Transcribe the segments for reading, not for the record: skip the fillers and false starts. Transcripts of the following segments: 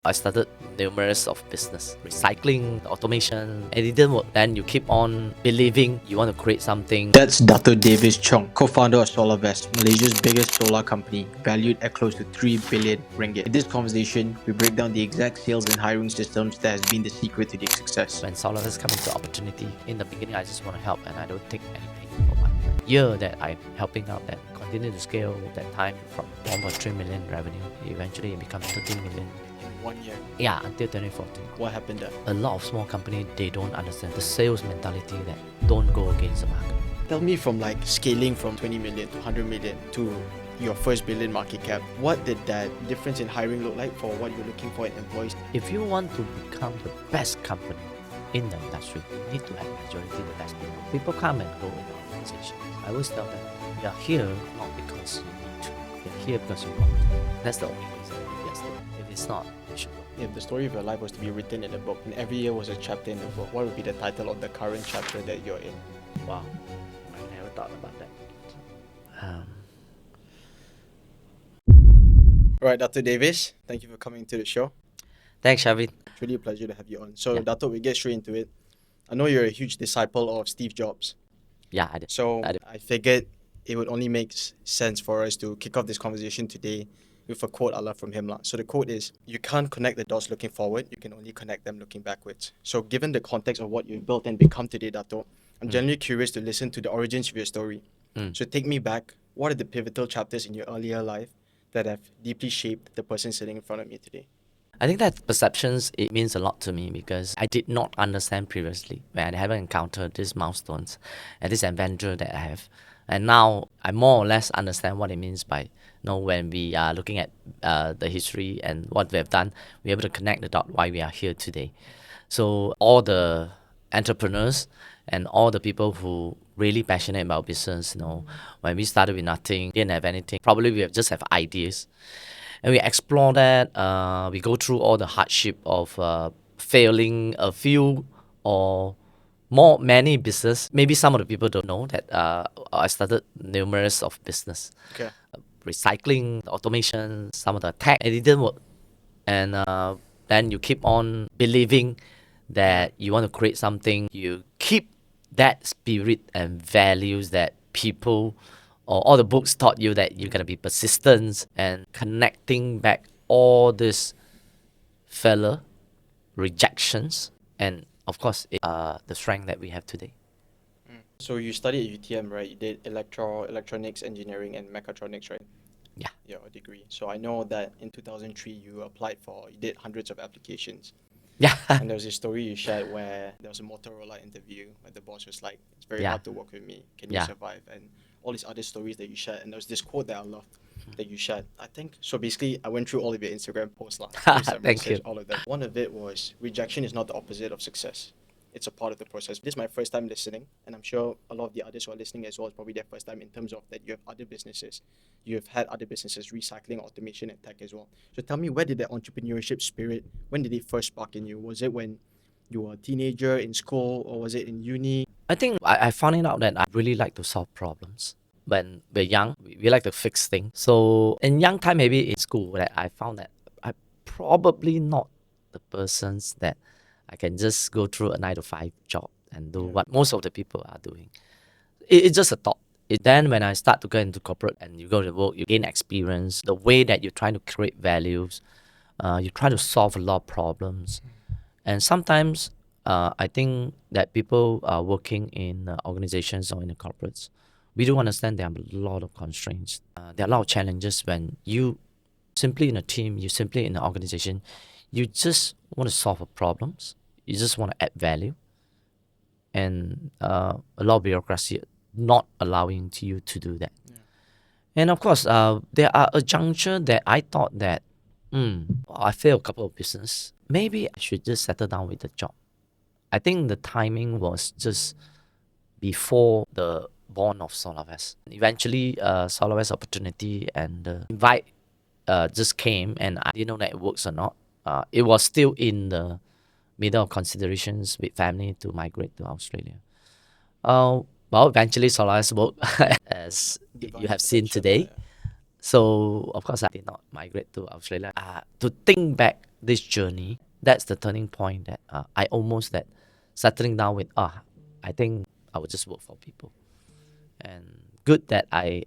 I started numerous of business, recycling, automation, and it didn't work. Then you keep on believing you want to create something. That's Dato Davis Chong, co-founder of Solarvest, Malaysia's biggest solar company, valued at close to 3 billion ringgit. In this conversation, we break down the exact sales and hiring systems that has been the secret to their success. When Salaries come into opportunity, in the beginning I just want to help and I don't take anything for one year that I'm helping out that continue to scale that time from 1.3 million revenue. Eventually it becomes 13 million. 1 year. Yeah, until 2014. What happened there? A lot of small companies, they don't understand the sales mentality that don't go against the market. Tell me, from like scaling from 20 million to 100 million to your first billion market cap, what did that difference in hiring look like for what you're looking for in employees? If you want to become the best company in the industry, you need to have majority the best people. People come and go in the organization. I always tell them, you're here not because you need to. You're here because you want to. That's the only reason. Yes, if it's not, you should go. If the story of your life was to be written in a book, and every year was a chapter in the book, what would be the title of the current chapter that you're in? Wow, I never thought about that. Alright, Dato Davis, thank you for coming to the show. Thanks, Shavit. It's really a pleasure to have you on. So, Yeah. Dato, we get straight into it. I know you're a huge disciple of Steve Jobs. Yeah, I did. So, I did. I figured it would only make sense for us to kick off this conversation today with a quote I love from him. So, the quote is, you can't connect the dots looking forward, you can only connect them looking backwards. So, given the context of what you've built and become today, Dato, I'm genuinely curious to listen to the origins of your story. So, take me back. What are the pivotal chapters in your earlier life that have deeply shaped the person sitting in front of me today? I think that perceptions, it means a lot to me because I did not understand previously when I haven't encountered these milestones and this adventure that I have. And now I more or less understand what it means by, when we are looking at the history and what we have done, we're able to connect the dot why we are here today. So all the entrepreneurs and all the people who really passionate about business, when we started with nothing, didn't have anything, probably we just have ideas. And we explore that, we go through all the hardship of failing a few or many business. Maybe some of the people don't know that I started numerous of business. Okay. Recycling, automation, some of the tech, and it didn't work. And then you keep on believing that you want to create something. You keep that spirit and values that people or all the books taught you, that you're going to be persistent and connecting back all this failure, rejections, and of course, the strength that we have today. So you studied at UTM, right? You did electronics engineering and mechatronics, right? Yeah. Your degree. So I know that in 2003 you did hundreds of applications. Yeah. And there was a story you shared where there was a Motorola interview where the boss was like, it's very hard to work with me. Can you survive? And all these other stories that you shared. And there was this quote that I loved that you shared. I think, so basically I went through all of your Instagram posts. Thank you. All of that. One of it was, rejection is not the opposite of success. It's a part of the process. This is my first time listening, and I'm sure a lot of the others who are listening as well is probably their first time in terms of that you have other businesses. You have had other businesses, recycling, automation, and tech as well. So tell me, where did that entrepreneurship spirit, when did it first spark in you? Was it when you were a teenager in school, or was it in uni? I think I found it out that I really like to solve problems. When we're young, we like to fix things. So in young time, maybe in school, that I found that I'm probably not the persons that I can just go through a 9-to-5 job and do what most of the people are doing. It's just a thought. Then when I start to go into corporate and you go to work, you gain experience, the way that you're trying to create values, you try to solve a lot of problems. And sometimes I think that people are working in organizations or in the corporates, we do understand there are a lot of constraints. There are a lot of challenges when you simply in a team, you simply in an organization, you just want to solve problems. You just want to add value. And a lot of bureaucracy not allowing you to do that. Yeah. And of course, there are a juncture that I thought that, I failed a couple of business. Maybe I should just settle down with the job. I think the timing was just before the born of Solarvest. Eventually, Solarvest opportunity and invite just came, and I didn't know that it works or not. It was still in the middle of considerations with family to migrate to Australia. Well, eventually Salaries worked as you have seen today. So, of course, I did not migrate to Australia. To think back this journey, that's the turning point that I almost that settling down with, I think I would just work for people. And good that I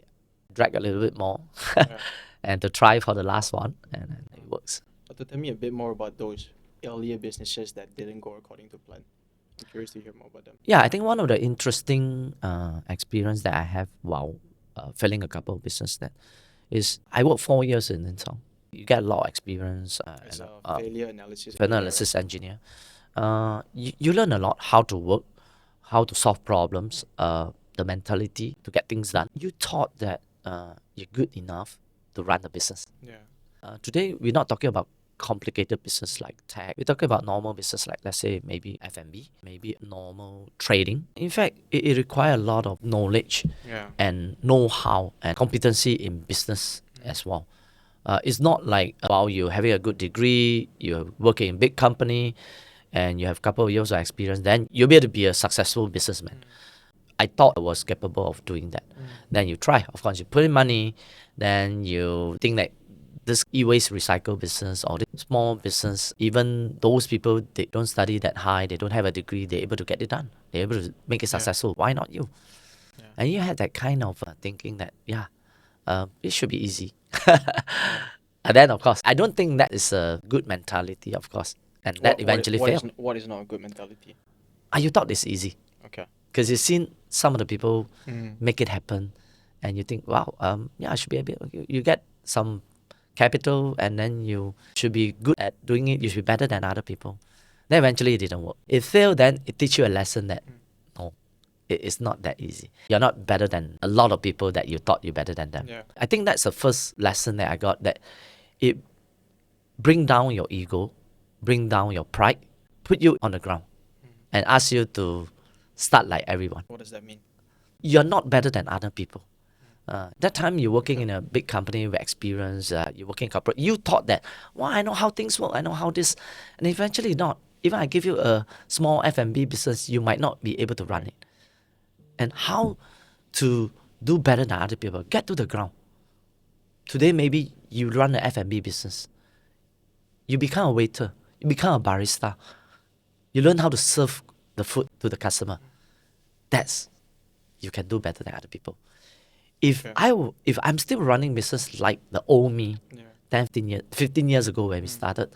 drag a little bit more Yeah. and to try for the last one, and it works. But to tell me a bit more about those earlier businesses that didn't go according to plan. I'm curious to hear more about them. Yeah, I think one of the interesting experience that I have while failing a couple of business that is I worked 4 years in Intel. You get a lot of experience As and a failure analysis analysis engineer. You learn a lot how to work, how to solve problems, the mentality to get things done. You thought that you're good enough to run the business. Yeah. Today, we're not talking about complicated business like tech. We're talking about normal business like, let's say, maybe F&B, maybe normal trading. In fact, it requires a lot of knowledge Yeah. and know-how and competency in business as well. It's not like about you having a good degree, you're working in big company, and you have a couple of years of experience, then you'll be able to be a successful businessman. I thought I was capable of doing that. Then you try. Of course, you put in money. Then you think that this e-waste recycle business or this small business, even those people, they don't study that high, they don't have a degree, they're able to get it done. They're able to make it successful. Why not you? Yeah. And you had that kind of thinking that, it should be easy. And then, of course, I don't think that is a good mentality, of course. And that eventually failed. What is not a good mentality? You thought it's easy. Okay. Because you've seen some of the people Mm. make it happen, and you think, wow, I should be able. You get some capital, and then you should be good at doing it. You should be better than other people. Then eventually it didn't work. It failed. Then it teach you a lesson that no, it's not that easy. You're not better than a lot of people that you thought you're better than them. Yeah. I think that's the first lesson that I got. That it bring down your ego, bring down your pride, put you on the ground, and ask you to start like everyone. What does that mean? You're not better than other people. That time you're working in a big company with experience, you're working in corporate, you thought that, well, I know how things work, I know how this, and eventually not. Even I give you a small F&B business, you might not be able to run it. And how to do better than other people, get to the ground. Today, maybe you run an F&B business. You become a waiter, you become a barista. You learn how to serve the food to the customer. That's, you can do better than other people. If I'm still running business like the old me, 15 years ago when we started,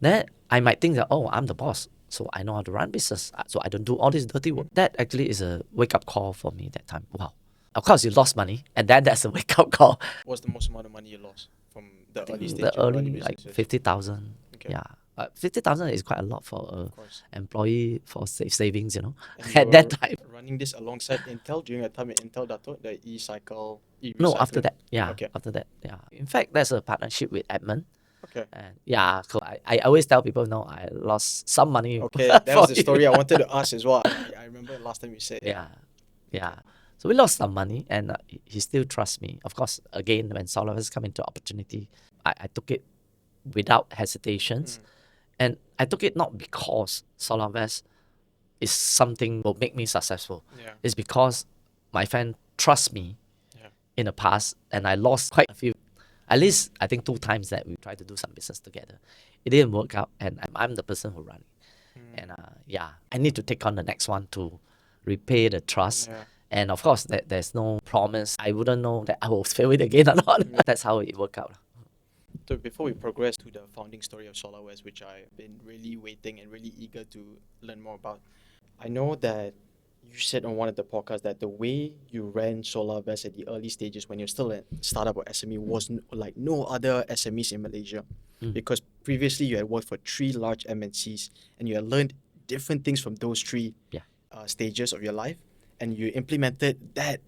then I might think that, I'm the boss, so I know how to run business, so I don't do all this dirty work. That actually is a wake-up call for me that time. Wow. Of course, you lost money, and then that's a wake-up call. What's the most amount of money you lost from the early stage? The of running early, like businesses? 50,000. Okay. Yeah. 50,000 is quite a lot for Of course. an employee for savings, And you at were that time. running this alongside Intel during a time at Intel, Dato, the e-cycle, No, after e-recycling? that. Yeah, Okay. after that. Yeah. In fact, there's a partnership with Edmund. Okay. And so I always tell people, no, I lost some money. Okay, that was the for it. story I wanted to ask as well. I remember last time you said. Yeah. So we lost some money, and he still trusts me. Of course, again, when Solarvest come into opportunity, I took it without hesitations. And I took it not because Solarvest is something will make me successful. Yeah. It's because my friend trusts me in the past, and I lost quite a few. At least, I think 2 times that we tried to do some business together. It didn't work out, and I'm the person who run it. And I need to take on the next one to repay the trust. Yeah. And of course, there's no promise. I wouldn't know that I will fail it again or not. That's how it worked out. So before we progress to the founding story of Solarvest, which I've been really waiting and really eager to learn more about, I know that you said on one of the podcasts that the way you ran Solarvest at the early stages when you're still a startup or SME was like no other SMEs in Malaysia. Because previously you had worked for 3 large MNCs and you had learned different things from those 3 stages of your life, and you implemented that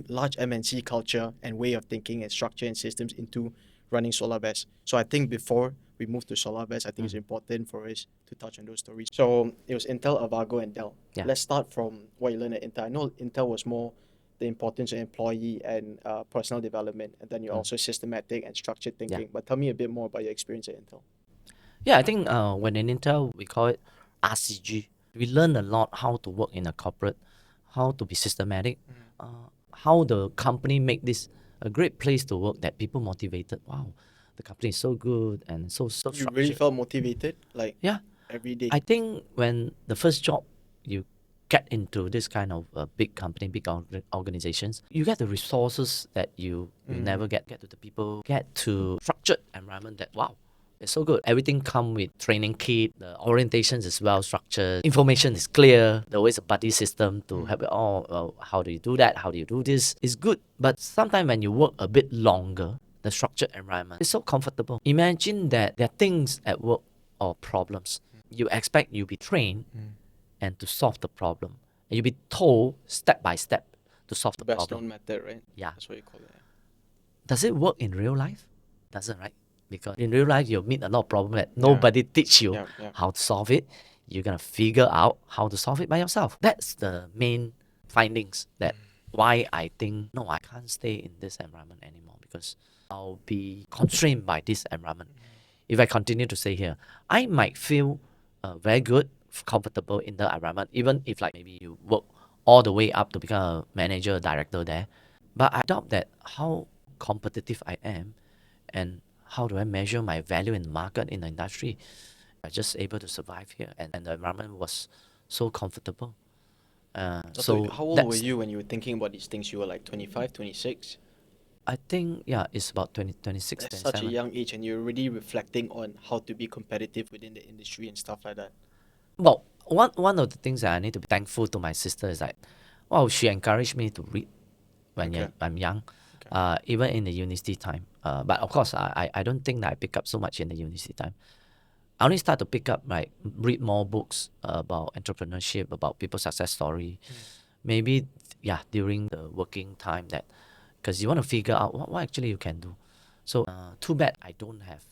large MNC culture and way of thinking and structure and systems into running Solarvest. So I think before we move to Solarvest, I think it's important for us to touch on those stories. So it was Intel, Avago, and Dell. Yeah. Let's start from what you learned at Intel. I know Intel was more the importance of employee and personal development, and then you're also systematic and structured thinking. But tell me a bit more about your experience at Intel. Yeah, I think when in Intel, we call it RCG. We learn a lot how to work in a corporate, how to be systematic, how the company make this a great place to work that people motivated. Wow, the company is so good and so You structured. really felt motivated, like Yeah, every day. I think when the first job you get into this kind of big company, big organizations, you get the resources that you never get to the people, get to structured environment that wow, it's so good. Everything come with training kit, the orientations is well structured, information is clear, there always a buddy system to help it all. How do you do that? How do you do this? It's good. But sometimes when you work a bit longer, the structured environment is so comfortable. Imagine that there are things at work or problems. You expect you'll be trained and to solve the problem. And you'll be told step by step to solve the Best problem. known method, right? Yeah. That's what you call it. Does it work in real life? Doesn't, right? Because in real life, you'll meet a lot of problems that nobody teach you how to solve it. You're going to figure out how to solve it by yourself. That's the main findings that why I think, no, I can't stay in this environment anymore because I'll be constrained by this environment. If I continue to stay here, I might feel very good, comfortable in the environment, even if like maybe you work all the way up to become a manager, director there. But I doubt that how competitive I am and how do I measure my value in the market, in the industry. I just able to survive here and the environment was so comfortable. So how old were you when you were thinking about these things? You were like 25, 26? I think, yeah, it's about 20, 26, That's 27. such a young age, and you're already reflecting on how to be competitive within the industry and stuff like that. Well, one of the things that I need to be thankful to my sister is like, well, she encouraged me to read when I'm young, even in the university time. But of course, I don't think that I pick up so much in the university time. I only start to pick up, like, read more books about entrepreneurship, about people's success story. Maybe, yeah, during the working time that, because you want to figure out what actually you can do. So, too bad I don't have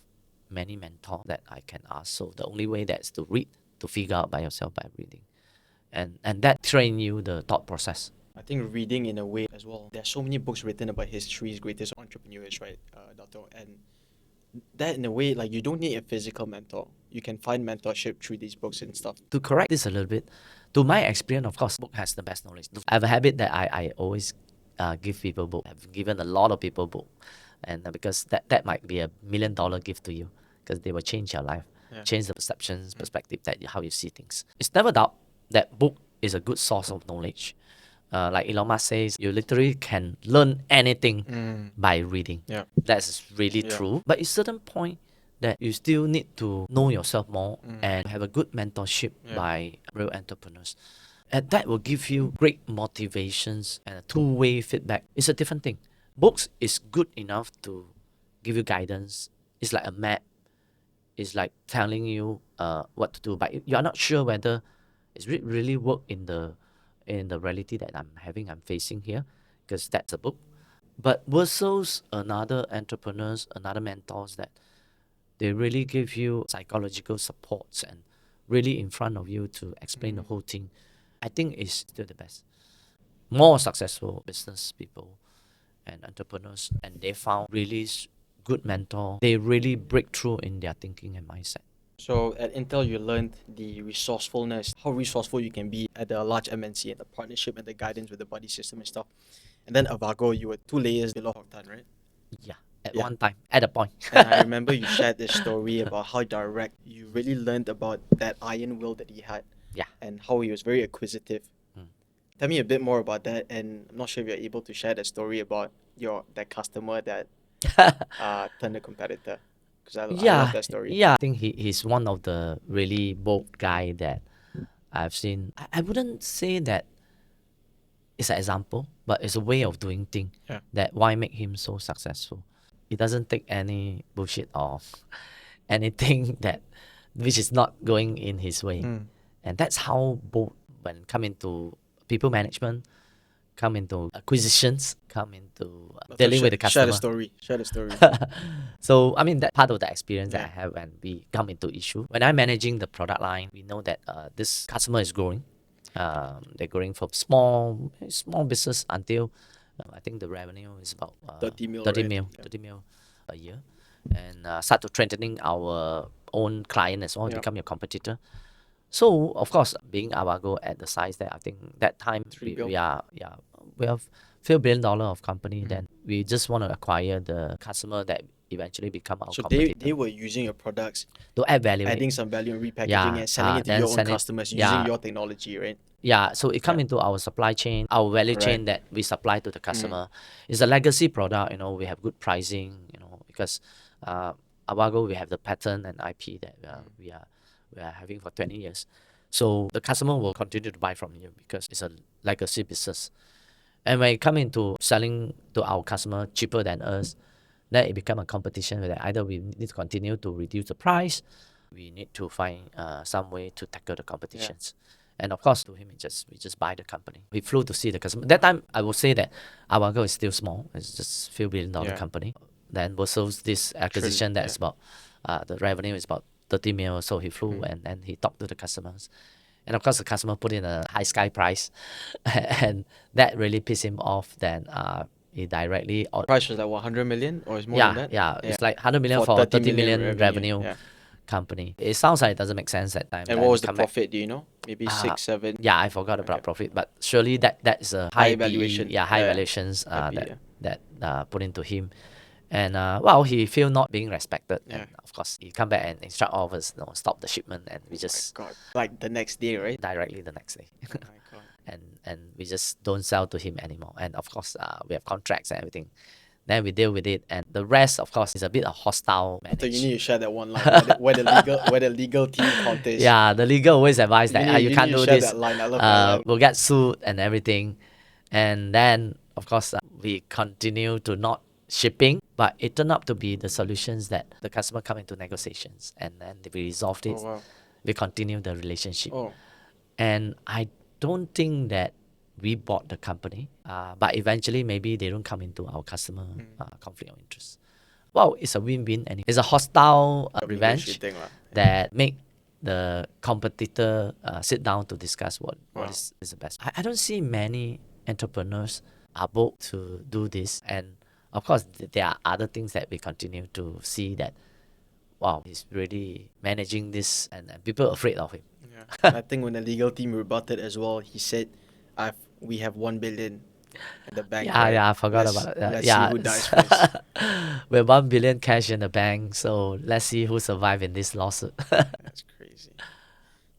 many mentors that I can ask. So the only way that's to read, to figure out by yourself by reading. And that train you the thought process. I think reading in a way as well. There's so many books written about history's greatest entrepreneurs, right, Dato? And that in a way, like you don't need a physical mentor. You can find mentorship through these books and stuff. To correct this a little bit, to my experience, of course, book has the best knowledge. I have a habit that I always give people book. I've given a lot of people book. And because that might be $1 million gift to you because they will change your life, change the perceptions, perspective that how you see things. It's never doubt that book is a good source of knowledge. Like Elon Musk says, you literally can learn anything by reading. Yeah. That's really true. But at a certain point, that you still need to know yourself more and have a good mentorship by real entrepreneurs. And that will give you great motivations and a two-way feedback. It's a different thing. Books is good enough to give you guidance. It's like a map. It's like telling you what to do, but you are not sure whether it's really work in the reality that I'm facing here, because that's a book. But versus another entrepreneurs, another mentors that they really give you psychological supports and really in front of you to explain the whole thing. I think it's still the best. More successful business people and entrepreneurs, and they found really good mentor. They really break through in their thinking and mindset. So at Intel, you learned the resourcefulness, how resourceful you can be at a large MNC, and the partnership and the guidance with the buddy system and stuff. And then Avago, you were 2 layers below Hock Tan, right? Yeah, at one time, at a point. And I remember you shared this story about how direct you really learned about that iron will that he had. Yeah. And how he was very acquisitive. Tell me a bit more about that, and I'm not sure if you're able to share that story about that customer that turned a competitor. Because I love that story. Yeah. I think he's one of the really bold guy that I've seen. I wouldn't say that it's an example, but it's a way of doing things that why make him so successful. He doesn't take any bullshit or anything that which is not going in his way. And that's how bold when come into people management, come into acquisitions, come into dealing with the customer. Share the story. So, I mean, that part of the experience that I have when we come into issue. When I'm managing the product line, we know that this customer is growing. They're growing from small business until I think the revenue is about 30 mil, 30 right? mil, 30 mil a year. And start to strengthening our own client as well, become your competitor. So, of course, being Avago at the size that I think that time 3 we are we have few $1 billion of company, then we just want to acquire the customer that eventually become our So competitor they were using your products, to add value. adding some value and repackaging Yeah, it, selling it to then your own send it- customers using yeah. your technology, right? Yeah, so it come Yeah. into our supply chain, our value Correct. chain that we supply to the customer. It's a legacy product, we have good pricing, because Avago, we have the patent and IP that we are having for 20 years. So the customer will continue to buy from you because it's a legacy business. And when it come into selling to our customer cheaper than us, then it become a competition where either we need to continue to reduce the price, we need to find some way to tackle the competitions. And of course, to him, we just buy the company. We flew to see the customer. That time, I would say that Avago is still small. It's just few $1 billion company. Then versus this acquisition that's about, the revenue is about 30 mil. So he flew and he talked to the customers. And of course, the customer put in a high sky price. And that really pissed him off. Then he directly... Price was like 100 million or is more yeah, than that? yeah. It's like 100 million for 30 million revenue company. It sounds like it doesn't make sense that time. And Then what was we the come back. profit? Do you know? Maybe 6, 7. Yeah, I forgot about profit, but surely that is a high valuation. PE, high Yeah. valuations High PE, that put into him. And well, he feel not being respected. And of course, he come back and instruct all of us, stop the shipment, and we just My God. Like the next day, right? directly the next day. Oh my God. and we just don't sell to him anymore. And of course, we have contracts and everything. Then we deal with it, and the rest, of course, is a bit of hostile managed. So you need to share that one line where the legal team contest. Yeah, the legal always advise that you can't need to do share this. that line. I love that line. We'll get sued and everything. And then, of course, we continue to not shipping, but it turned out to be the solutions that the customer come into negotiations, and then we resolved it. Oh wow. We continue the relationship. Oh. And I don't think that we bought the company, but eventually maybe they don't come into our customer conflict of interest. Well, it's a win-win, and it's a hostile revenge that make the competitor sit down to discuss what is the best. I don't see many entrepreneurs are bold to do this, and of course there are other things that we continue to see that, wow, he's really managing this, and people are afraid of him. Yeah. I think when the legal team rebutted as well, he said, we have 1 billion in the bank. Yeah, right? I forgot about it. Let's see who dies first. We have 1 billion cash in the bank, so let's see who survive in this lawsuit. That's crazy.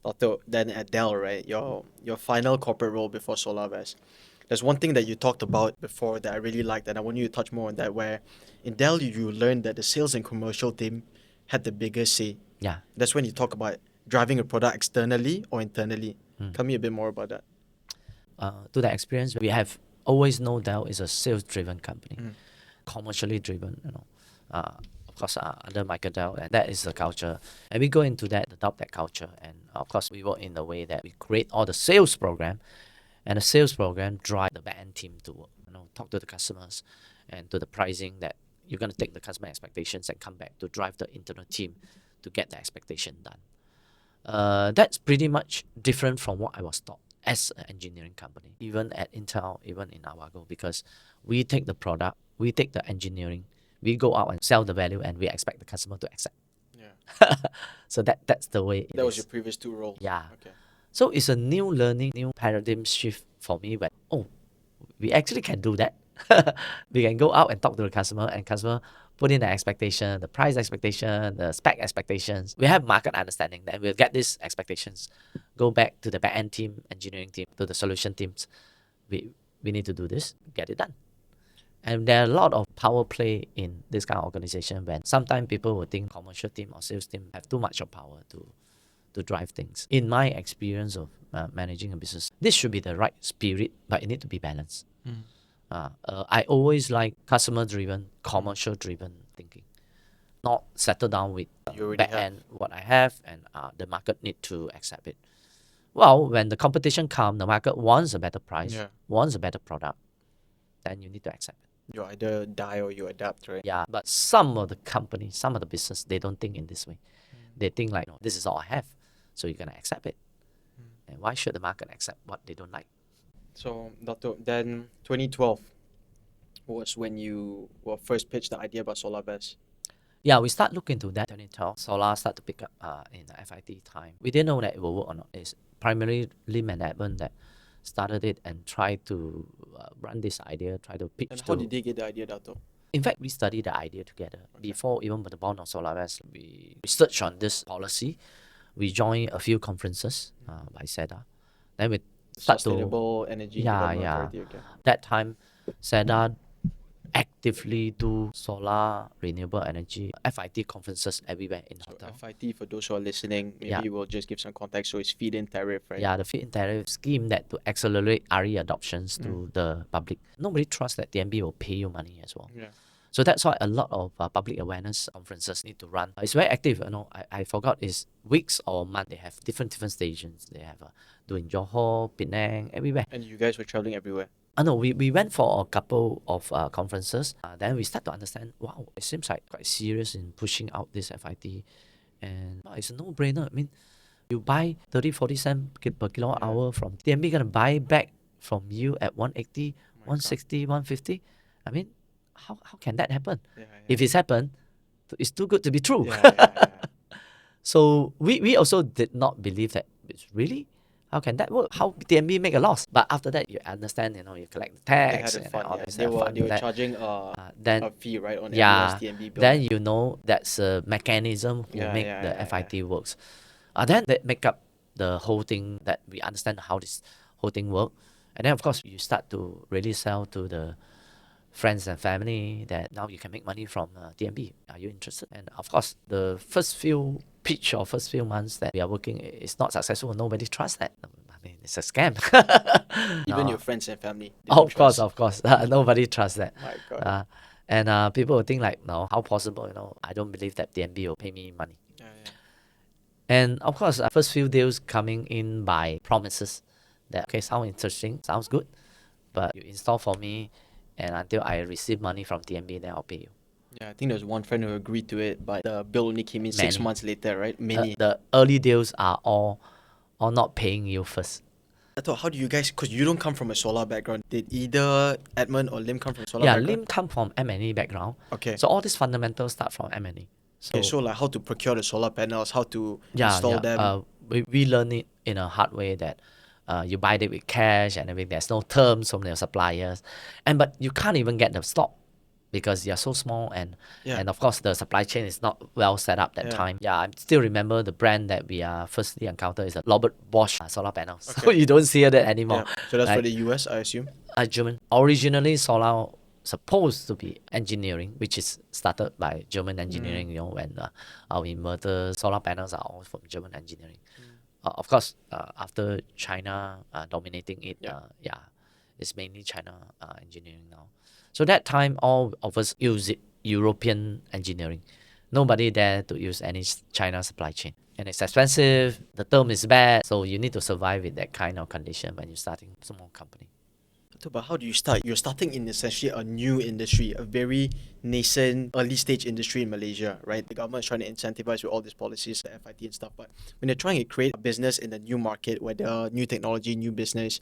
Dato, then at Dell, right? Your final corporate role before Solarvest. There's one thing that you talked about before that I really liked, and I want you to touch more on that, where in Dell you learned that the sales and commercial team had the biggest say. Yeah. That's when you talk about driving a product externally or internally. Tell me a bit more about that. To that experience, we have always known Dell is a sales-driven company, commercially driven, of course, under Michael Dell, and that is the culture. And we go into that, adopt that culture, and of course, we work in the way that we create all the sales program, and the sales program drive the back-end team to work, talk to the customers, and to the pricing that you're going to take the customer expectations and come back to drive the internal team to get the expectation done. That's pretty much different from what I was taught as an engineering company, even at Intel, even in Avago, because we take the product, we take the engineering, we go out and sell the value, and we expect the customer to accept. Yeah. So that's the way it That was is. your previous 2 roles. Yeah. Okay. So it's a new learning, new paradigm shift for me where, we actually can do that. We can go out and talk to the customer, and customer put in the expectation, the price expectation, the spec expectations. We have market understanding, then we'll get these expectations, go back to the back-end team, engineering team, to the solution teams. We need to do this, get it done. And there are a lot of power play in this kind of organization when sometimes people will think commercial team or sales team have too much of power to drive things. In my experience of managing a business, this should be the right spirit, but it need to be balanced. I always like customer-driven, commercial-driven thinking. Not settle down with back end what I have, and the market need to accept it. Well, when the competition comes, the market wants a better price, wants a better product, then you need to accept it. You either die or you adapt, right? Yeah, but some of the companies, some of the business, they don't think in this way. They think like, this is all I have, so you're going to accept it. And why should the market accept what they don't like? So, Dato, then 2012 was when you first pitched the idea about Solarvest. Yeah, we start looking into that 2012. Solar start to pick up in the FIT time. We didn't know that it will work or not. It's primarily management that started it and tried to run this idea, try to pitch And how to. did they get the idea, Dato? In fact, we studied the idea together. Before even the born of Solarvest, we researched on this policy. We joined a few conferences by SEDA. Then we start to, Sustainable Energy Development Authority, okay. that time, SEDA actively do solar renewable energy FIT conferences everywhere in So hotel. FIT, for those who are listening, maybe Yeah. we'll just give some context. So it's feed-in tariff, right? Yeah, the feed-in tariff scheme that to accelerate RE adoptions to the public. Nobody trusts that DNB will pay you money as well. Yeah. So that's why a lot of public awareness conferences need to run. It's very active. I forgot it's weeks or month. They have different stations. They have doing Johor, Penang, everywhere. And you guys were traveling everywhere. No, we went for a couple of conferences. Then we start to understand, wow, it seems like quite serious in pushing out this FIT. And it's a no-brainer. I mean, you buy 30, 40 cents per kilowatt hour from DNB, going to buy back from you at 180, 160, 150. I mean, how can that happen? If it's happened, it's too good to be true. So we also did not believe that it's really. How can that work? How DNB make a loss? But after that, you understand, you collect the tax They had and a fund, all yeah. this. They were that, charging then a fee, right, on every SDNB bill. then that's a mechanism who make the FIT works. Then they make up the whole thing that we understand how this whole thing work. And then of course you start to really sell to the friends and family that now you can make money from DNB. Are you interested? And of course the first few pitch or first few months that we are working is not successful. Nobody trusts that. I mean, it's a scam. Even your friends and family. Of course. Nobody trusts that. My God. And people will think like, no, how possible? I don't believe that DNB will pay me money. And of course, first few deals coming in by promises that, okay, sounds interesting, sounds good, but you install for me, and until I receive money from DNB, then I'll pay you. Yeah, I think there's one friend who agreed to it, but the bill only came in 6 months later, right? Many. The early deals are all not paying you first. I thought, how do you guys, because you don't come from a solar background, did either Edmund or Lim come from a solar background? Lim come from M&E background. Okay. So all these fundamentals start from M&E. So like how to procure the solar panels, how to install them. We learn it in a hard way that you buy it with cash and everything. There's no terms from your suppliers, but you can't even get the stock because they are so small and of course the supply chain is not well set up that time. I still remember the brand that we firstly encountered is a Robert Bosch solar panels. Okay. So you don't see that anymore. So that's for the US, I assume? German. Originally solar supposed to be engineering, which is started by German engineering, when our inverter solar panels are all from German engineering. Of course, after China dominating it, it's mainly China engineering now. So that time, all of us use it, European engineering. Nobody dare to use any China supply chain. And it's expensive, the term is bad, so you need to survive with that kind of condition when you're starting a small company. But how do you start? You're starting in essentially a new industry, a very nascent, early stage industry in Malaysia, right? The government is trying to incentivize with all these policies, the FIT and stuff. But when they're trying to create a business in a new market where there are new technology, new business,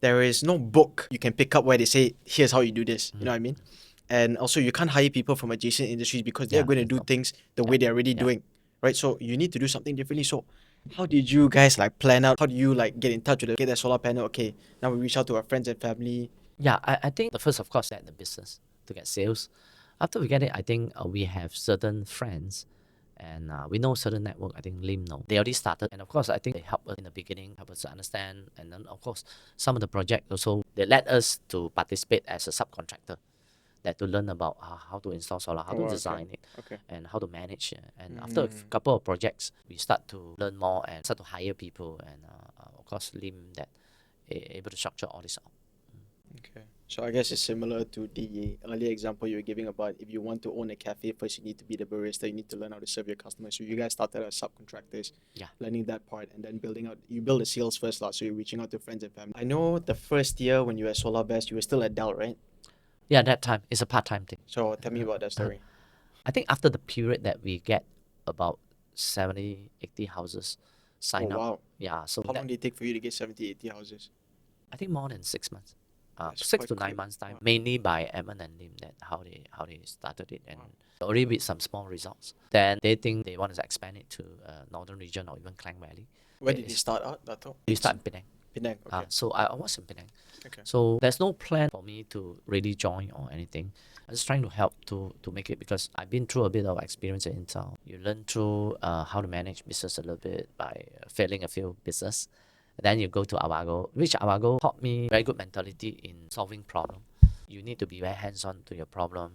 there is no book you can pick up where they say, here's how you do this. You know what I mean? And also you can't hire people from adjacent industries because they're going to do things the way they're already doing, right? So you need to do something differently. So how did you guys plan out? How do you get in touch with get that solar panel? Okay, now we reach out to our friends and family. I think the first, of course, get the business to get sales. After we get it, I think we have certain friends and we know certain network. I think Lim know. They already started. And of course, I think they helped us in the beginning, help us to understand. And then, of course, some of the projects also, they let us to participate as a subcontractor. That to learn about how to install solar, how to design it, and how to manage it. And after a couple of projects, we start to learn more and start to hire people. And of course, Lim that able to structure all this out. Okay. So I guess it's similar to the earlier example you were giving about if you want to own a cafe, first you need to be the barista, you need to learn how to serve your customers. So you guys started as subcontractors, learning that part and then building out. You build the sales first, so you're reaching out to friends and family. I know the first year when you were at Solarvest, you were still at Dell, right? Yeah, that time it's a part-time thing. So tell me about that story. I think after the period that we get about 70, 80 houses sign up. Wow. Yeah. So how long did it take for you to get 70, 80 houses? I think more than 6 months. 6 to 9 months time. Mainly by Edmund and Lim that how they started it and already with some small results. Then they think they want to expand it to northern region or even Klang Valley. Where did you start out, Dato? We start in Penang. Penang. Okay. So I was in Penang. Okay. So there's no plan for me to really join or anything. I'm just trying to help to make it, because I've been through a bit of experience at Intel. You learn through how to manage business a little bit by failing a few business. Then you go to Avago, which Avago taught me very good mentality in solving problem. You need to be very hands-on to your problem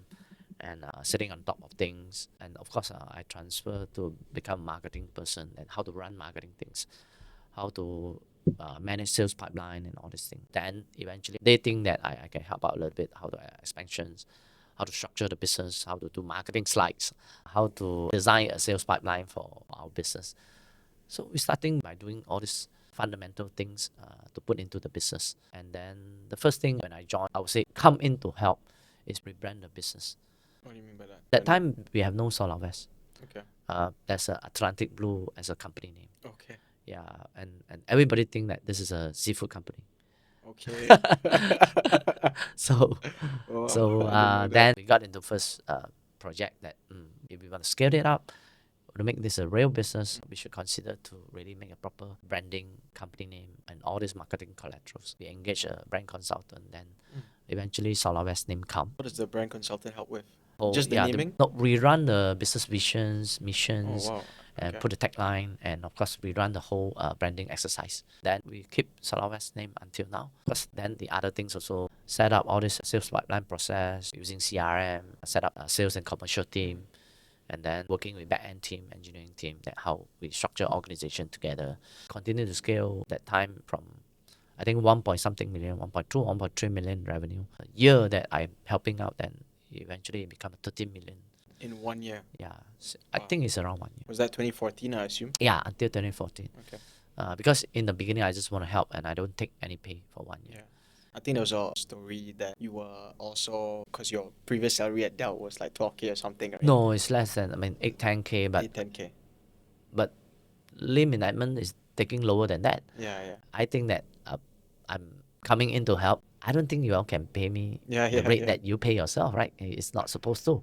and sitting on top of things. And of course, I transfer to become marketing person and how to run marketing things, how to manage sales pipeline and all these things. Then eventually they think that I can help out a little bit, how to expansions, how to structure the business, how to do marketing slides, how to design a sales pipeline for our business. So we're starting by doing all these fundamental things to put into the business. And then the first thing when I joined, I would say come in to help is rebrand the business. What do you mean by that? That time we have no Solarvest. Okay. There's a Atlantic Blue as a company name. Okay. Yeah, and everybody think that this is a seafood company. Okay. So Oh, so I didn't know that. then we got into first project that if we want to scale it up, to make this a real business, we should consider to really make a proper branding, company name, and all these marketing collaterals. We engage a brand consultant, then eventually Solarvest name come. What does the brand consultant help with? Oh, Just the yeah, naming? no, we run the business visions, Oh, missions, wow. and Okay. put the tagline, and of course we run the whole branding exercise. Then we keep Solarvest name until now. Because then the other things also set up all this sales pipeline process using CRM, set up a sales and commercial team, and then working with back-end team, engineering team, that how we structure organization together. Continue to scale that time from I think 1 point something million, 1.2, 1.3 million revenue a year that I'm helping out, then eventually it become 13 million. In 1 year. Yeah, I Wow. think it's around 1 year. Was that 2014, I assume? Yeah, until 2014. Okay. Because in the beginning I just want to help and I don't take any pay for 1 year. Yeah. I think there was a story that you were also, because your previous salary at Dell was like 12K or something, right? No, it's less than 8, 10K, but 10K. but lean management is taking lower than that. Yeah. I think that I'm coming in to help. I don't think you all can pay me the rate that you pay yourself, right? It's not supposed to.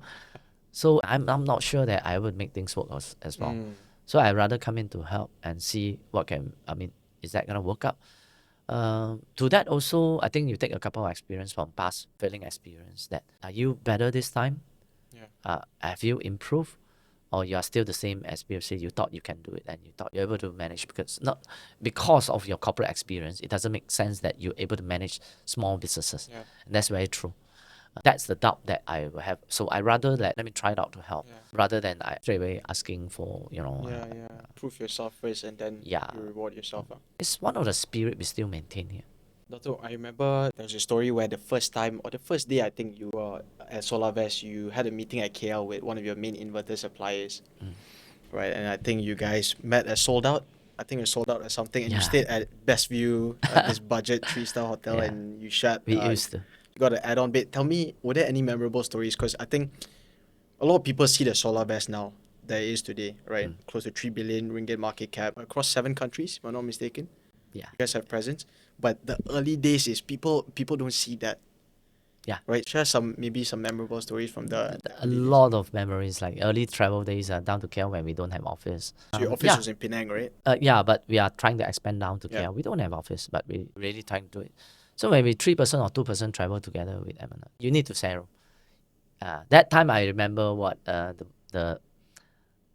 So I'm not sure that I would make things work as well. So I'd rather come in to help and see what is that going to work out? To that also, I think you take a couple of experience from past failing experience, that are you better this time? Yeah. Have you improved? Or you are still the same as previously, you thought you can do it and you thought you're able to manage, because of your corporate experience, it doesn't make sense that you're able to manage small businesses. Yeah. And that's very true. That's the doubt that I will have. So I rather let me try it out to help, rather than I straight away asking for, Prove yourself first and then you reward yourself. It's one of the spirit we still maintain here. Dato, I remember there was a story where the first time or the first day I think you were at Solarvest, you had a meeting at KL with one of your main inverter suppliers, right? And I think you guys met at Sold Out. I think it was Sold Out or something, and you stayed at Best View, this budget 3-star hotel, and you shared. We used to. You got an add-on bed. Tell me, were there any memorable stories? Because I think a lot of people see the Solarvest now that it is today, right? Close to 3 billion ringgit market cap across 7 countries, if I'm not mistaken. Yeah. You guys have presence. But the early days is people don't see that. Yeah. Right? Share maybe some memorable stories from the a lot of memories, like early travel days down to KL when we don't have office. So your office was in Penang, right? Yeah, but we are trying to expand down to KL. Yeah. We don't have office, but we really trying to do it. So maybe 3% or 2% travel together with M&A. You need to share room. That time I remember the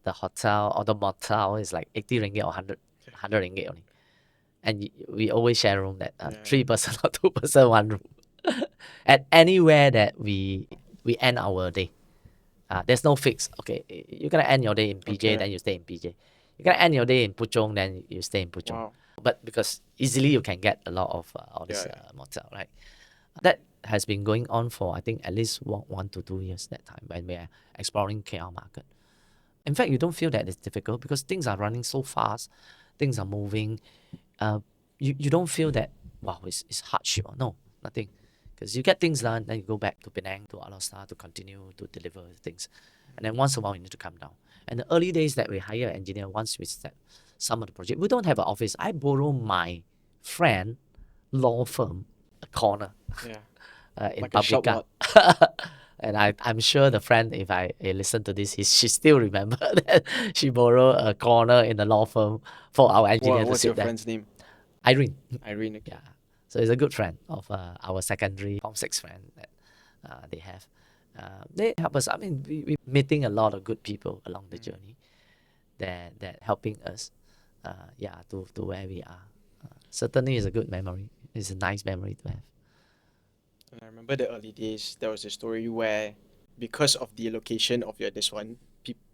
hotel or the motel is like 80 ringgit or 100 ringgit only. And we always share room that 3% or 2% one room. At anywhere that we end our day. There's no fix. Okay, you're going to end your day in PJ, then you stay in PJ. You're going to end your day in Puchong, then you stay in Puchong. Wow. But because easily you can get a lot of all this motel, right? That has been going on for, I think, at least 1 to 2 years that time when we are exploring KL market. In fact, you don't feel that it's difficult because things are running so fast, things are moving. You don't feel that, wow, it's hardship. No, nothing. Because you get things done, then you go back to Penang, to Alostar to continue to deliver things. And then once in a while, you need to come down. And the early days that we hire an engineer, once we start some of the project, we don't have an office. I borrow my friend law firm a corner in like a shop Paprika. lot. And I'm sure the friend, if I listen to this, she still remember that she borrowed a corner in the law firm for our engineer to What's sit your there. friend's name? Irene. Irene, okay. Yeah. So it's a good friend of our secondary Form 6 friend that they have. They help us. I mean, we meeting a lot of good people along the journey that helping us, to where we are. Certainly is a good memory. It's a nice memory to have. And I remember the early days, there was a story where because of the location of your this one,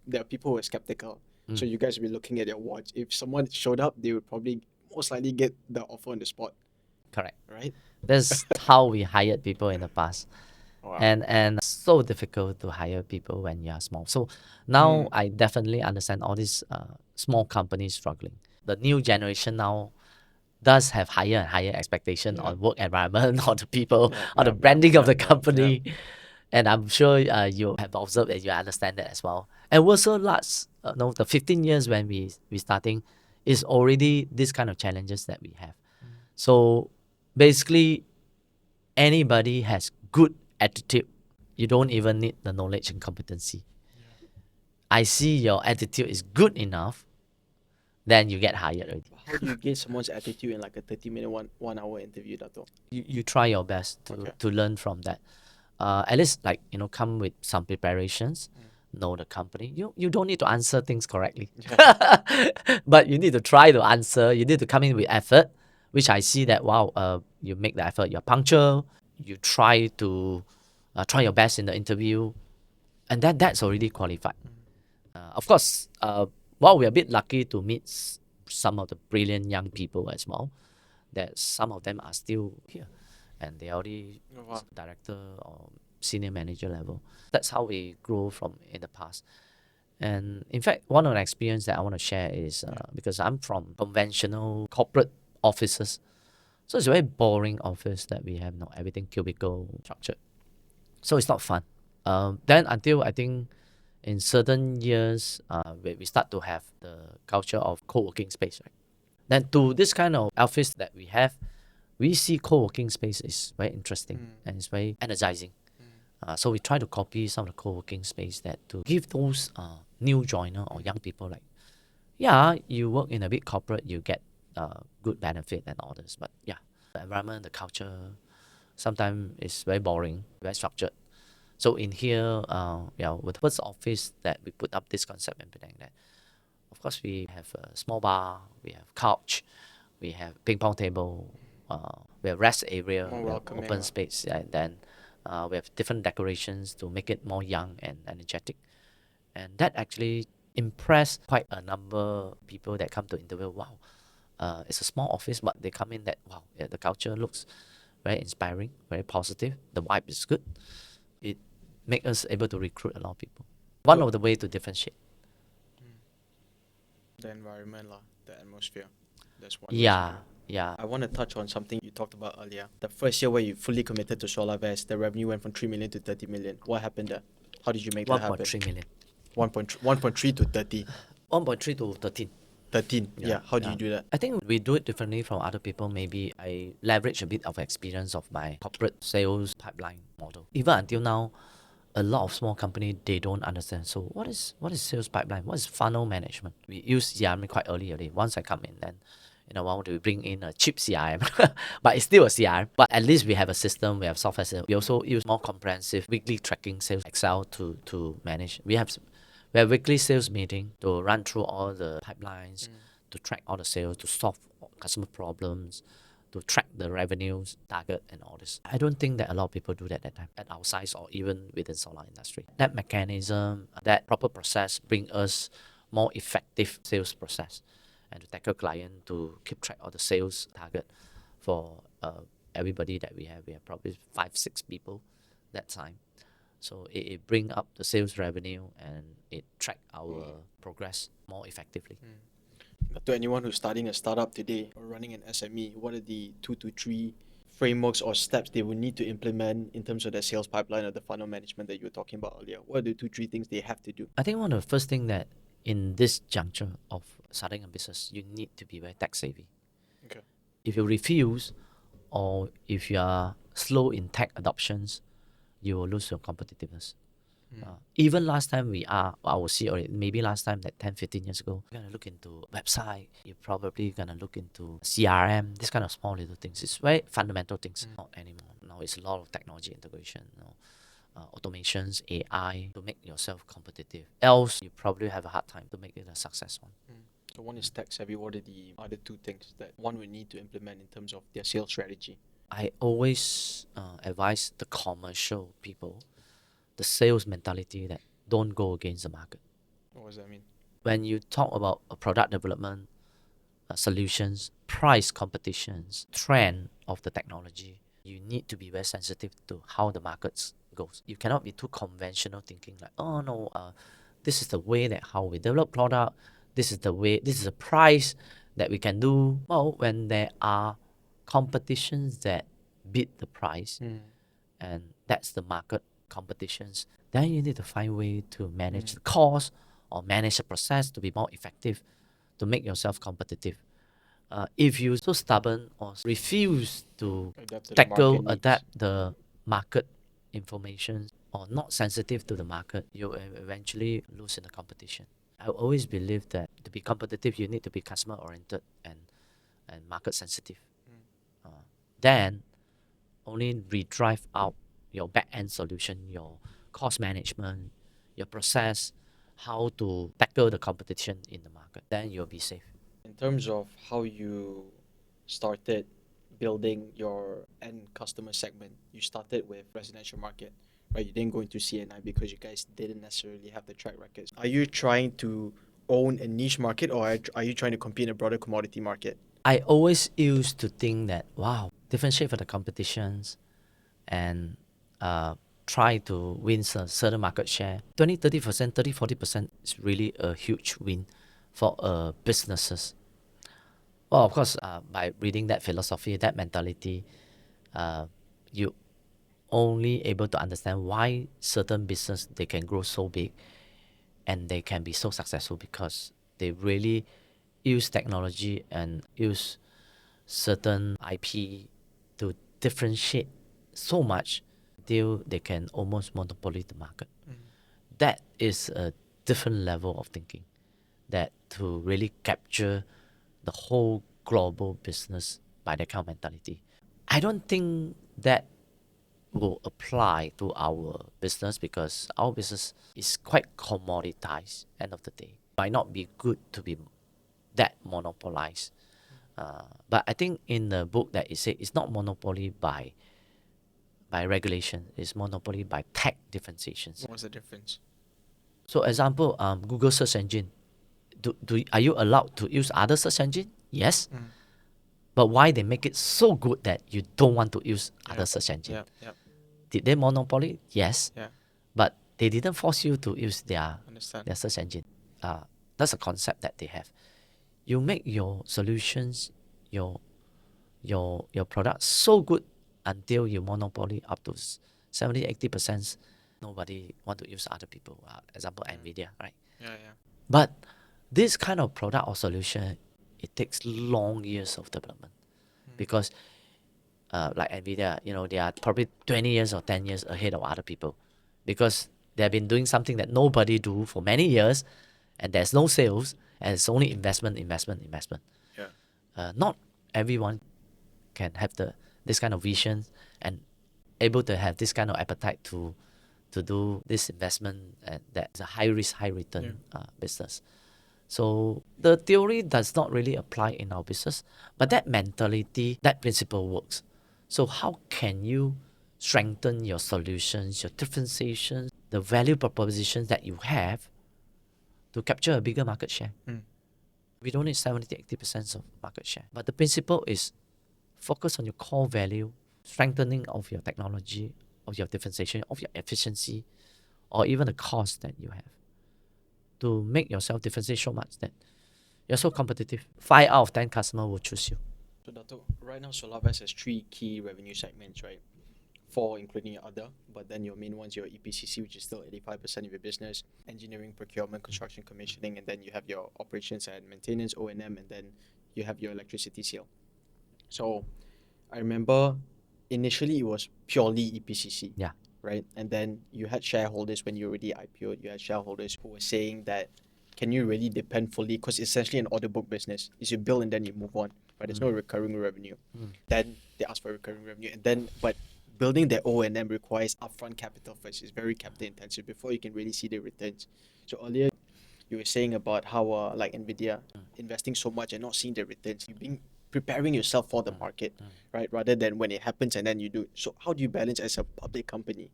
there are people who were skeptical. So you guys will be looking at your watch. If someone showed up, they would probably most likely get the offer on the spot, Correct. right? That's how we hired people in the past. Wow. And so difficult to hire people when you are small. So now I definitely understand all these small companies struggling. The new generation now does have higher and higher expectation on work environment, on the people, on the branding of the company. And I'm sure you have observed and you understand that as well. And also last, the 15 years when we starting is already this kind of challenges that we have. So basically, anybody has good attitude. You don't even need the knowledge and competency. I see your attitude is good enough, then you get hired already. How do you gauge someone's attitude in like a 30-minute, 1 hour interview, Dato? You try your best to learn from that. At least come with some preparations, know the company. You don't need to answer things correctly, but you need to try to answer. You need to come in with effort, which I see that you make the effort. You're punctual. You try to try your best in the interview, and that's already qualified. Of course, we're a bit lucky to meet some of the brilliant young people as well. That some of them are still here, and they already director or senior manager level. That's how we grow from in the past. And in fact, one of the experience that I want to share is because I'm from conventional corporate offices, so it's a very boring office that we have now. Everything cubicle structured, so it's not fun. Then until I think in certain years, we start to have the culture of co-working space, right? Then to this kind of office that we have, we see co-working space is very interesting and it's very energizing. So we try to copy some of the co-working space that to give those new joiner or young people like, you work in a big corporate, you get good benefit and all this. But the environment, the culture, sometimes is very boring, very structured. So in here, with the first office that we put up this concept in Penang, that of course we have a small bar, we have couch, we have ping pong table, we have rest area, More we have welcoming open lah. space, and then we have different decorations to make it more young and energetic. And that actually impressed quite a number of people that come to interview. Wow, it's a small office, but they come in that, the culture looks very inspiring, very positive. The vibe is good. It makes us able to recruit a lot of people. One of the way to differentiate. The environment, the atmosphere. That's one way to Yeah, do it. yeah. I want to touch on something you talked about earlier. The first year where you fully committed to Solarvest, the revenue went from 3 million to 30 million. What happened there? How did you make that happen? 1.3 million. 1.3 to 30. 1.3 to 13. 13. Yeah. How do you do that? I think we do it differently from other people. Maybe I leverage a bit of experience of my corporate sales pipeline model. Even until now, a lot of small company they don't understand. So what is sales pipeline? What is funnel management? We use CRM quite early already. Once I come in, then in a while we bring in a cheap CRM, but it's still a CRM. But at least we have a system. We have software system. We also use more comprehensive weekly tracking sales Excel to manage. We have weekly sales meeting to run through all the pipelines, to track all the sales, to solve customer problems, to track the revenues, target, and all this. I don't think that a lot of people do that at time at our size or even within solar industry. That mechanism, that proper process bring us more effective sales process and to tackle client to keep track of the sales target for everybody that we have. We have probably 5-6 people that time. So it bring up the sales revenue and it track our progress more effectively. To anyone who's starting a startup today or running an SME, what are the 2 to 3 frameworks or steps they will need to implement in terms of their sales pipeline or the funnel management that you were talking about earlier? What are the 2-3 things they have to do? I think one of the first thing that in this juncture of starting a business, you need to be very tech savvy. Okay. If you refuse or if you are slow in tech adoptions, you will lose your competitiveness. Even last time I will see, or maybe last time, like 10, 15 years ago, you're going to look into website, you're probably going to look into CRM, this kind of small little things. It's very fundamental things, not anymore. Now it's a lot of technology integration, automations, AI, to make yourself competitive. Else, you probably have a hard time to make it a success one. So one is tech savvy. What are the other two things that one would need to implement in terms of their sales strategy? I always advise the commercial people, the sales mentality, that don't go against the market. What does that mean? When you talk about a product development, solutions, price competitions, trend of the technology, you need to be very sensitive to how the markets goes. You cannot be too conventional thinking like, oh no, this is the way that how we develop product, this is the price that we can do. Well, when there are competitions that beat the price, and that's the market competitions, then you need to find way to manage the cost or manage the process to be more effective, to make yourself competitive. If you're so stubborn or refuse to Adapt to the tackle, market needs. adapt the market information, or not sensitive to the market, you will eventually lose in the competition. I always believe that to be competitive, you need to be customer oriented and market sensitive. Then only redrive out your back end solution, your cost management, your process, how to tackle the competition in the market. Then you'll be safe. In terms of how you started building your end customer segment, you started with residential market, right? You didn't go into CNI because you guys didn't necessarily have the track records. Are you trying to own a niche market, or are you trying to compete in a broader commodity market? I always used to think that, wow, differentiate for the competitions and try to win a certain market share. 20, 30%, 30, 40% is really a huge win for businesses. Well, of course, by reading that philosophy, that mentality, you only able to understand why certain business they can grow so big and they can be so successful, because they really use technology and use certain IP to differentiate so much till they can almost monopoly the market. That is a different level of thinking, that to really capture the whole global business by that kind of mentality. I don't think that will apply to our business, because our business is quite commoditized end of the day. Might not be good to be that monopolized. But I think in the book that it said it's not monopoly by regulation, it's monopoly by tech differentiations. What's the difference? So example, Google search engine. Are you allowed to use other search engine? Yes. But why they make it so good that you don't want to use other search engine? Yeah. Did they monopoly? Yes. Yeah. But they didn't force you to use their Understand. search engine. That's a concept that they have. You make your solutions, your product so good until you monopoly up to 70, 80%. Nobody want to use other people. Example, Nvidia, right? Yeah. But this kind of product or solution, it takes long years of development, because like Nvidia, they are probably 20 years or 10 years ahead of other people, because they've been doing something that nobody do for many years, and there's no sales, and it's only investment. Yeah. Not everyone can have this kind of vision and able to have this kind of appetite to do this investment, and that's a high risk, high return business. So the theory does not really apply in our business, but that mentality, that principle works. So how can you strengthen your solutions, your differentiations, the value propositions that you have to capture a bigger market share? We don't need 70 to 80% of market share. But the principle is focus on your core value, strengthening of your technology, of your differentiation, of your efficiency, or even the cost that you have, to make yourself differentiate so much that you're so competitive. 5 out of 10 customers will choose you. So Dato, right now Solarvest has 3 key revenue segments, right? 4 including your other, but then your main one's your EPCC, which is still 85% of your business, engineering, procurement, construction, commissioning, and then you have your operations and maintenance, O&M, and then you have your electricity sale. So I remember initially it was purely EPCC. Yeah. right? And then you had shareholders when you already IPO'd, you had shareholders who were saying that, can you really depend fully? Because essentially an order book business is you build and then you move on, right? There's no recurring revenue. Then they ask for recurring revenue. And then, but building their O&M requires upfront capital first. It's very capital intensive before you can really see the returns. So earlier, you were saying about how like Nvidia investing so much and not seeing the returns. You've been preparing yourself for the market, right? Rather than when it happens and then you do it. So how do you balance as a public company?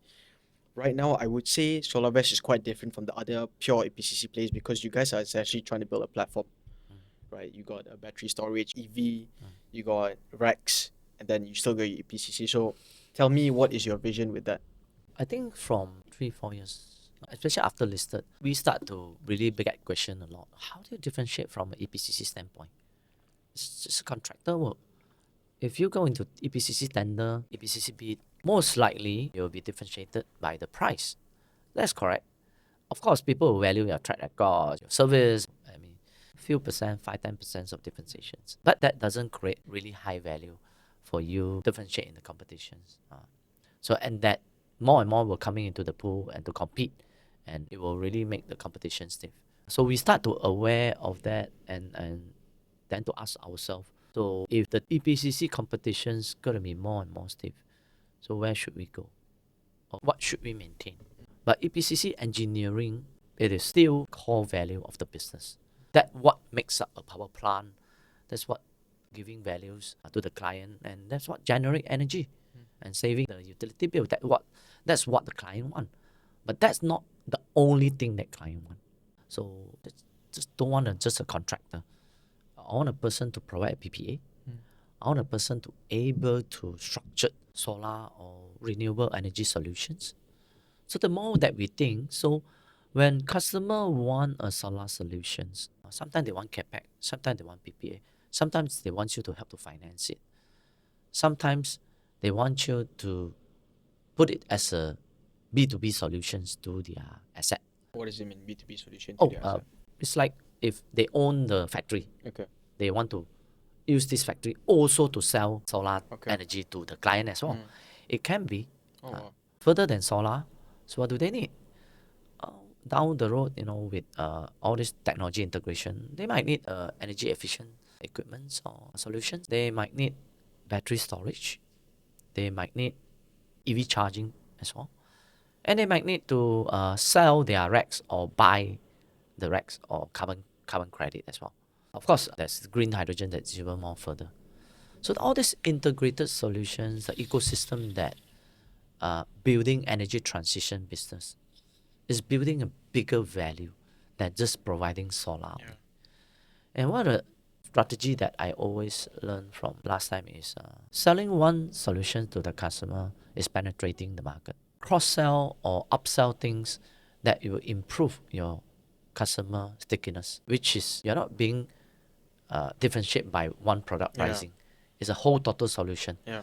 Right now, I would say Solarvest is quite different from the other pure EPCC players because you guys are essentially trying to build a platform, right? You got a battery storage, EV, you got racks, and then you still got your EPCC. So tell me, what is your vision with that? I think from 3-4 years, especially after listed, we start to really get question a lot. How do you differentiate from an EPCC standpoint? It's just a contractor work. If you go into EPCC tender, EPCC bid, most likely you'll be differentiated by the price. That's correct. Of course, people will value your track record, your service. I mean, few percent, 5-10% of differentiations. But that doesn't create really high value for you to differentiate in the competitions. And that more and more will coming into the pool and to compete, and it will really make the competition stiff. So we start to aware of that and then to ask ourselves, so if the EPCC competition's gonna be more and more stiff, so where should we go? Or what should we maintain? But EPCC engineering, it is still core value of the business. That what makes up a power plant. That's what giving values to the client, and that's what generate energy and saving the utility bill. That's what the client want. But that's not the only thing that client want. So just don't want just a contractor. I want a person to provide a PPA. I want a person to able to structure solar or renewable energy solutions. So the more that we think, so when customer want a solar solutions, sometimes they want CapEx, sometimes they want PPA, sometimes they want you to help to finance it. Sometimes they want you to put it as a B2B solutions to their asset. What does it mean, B2B solution to the asset? It's like if they own the factory, Okay. they want to use this factory also to sell solar Okay. energy to the client as well. It can be Oh, wow. further than solar. So what do they need? Down the road, with all this technology integration, they might need energy efficient equipment or solutions. They might need battery storage. They might need EV charging as well. And they might need to sell their racks or buy the racks or carbon credit as well. Of course, there's green hydrogen that's even more further. So all these integrated solutions, the ecosystem that building energy transition business is building a bigger value than just providing solar. Yeah. And one of the strategy that I always learned from last time is selling one solution to the customer is penetrating the market. Cross-sell or upsell things that will improve your customer stickiness, which is you're not being differentiated by one product pricing. It's a whole total solution. Yeah.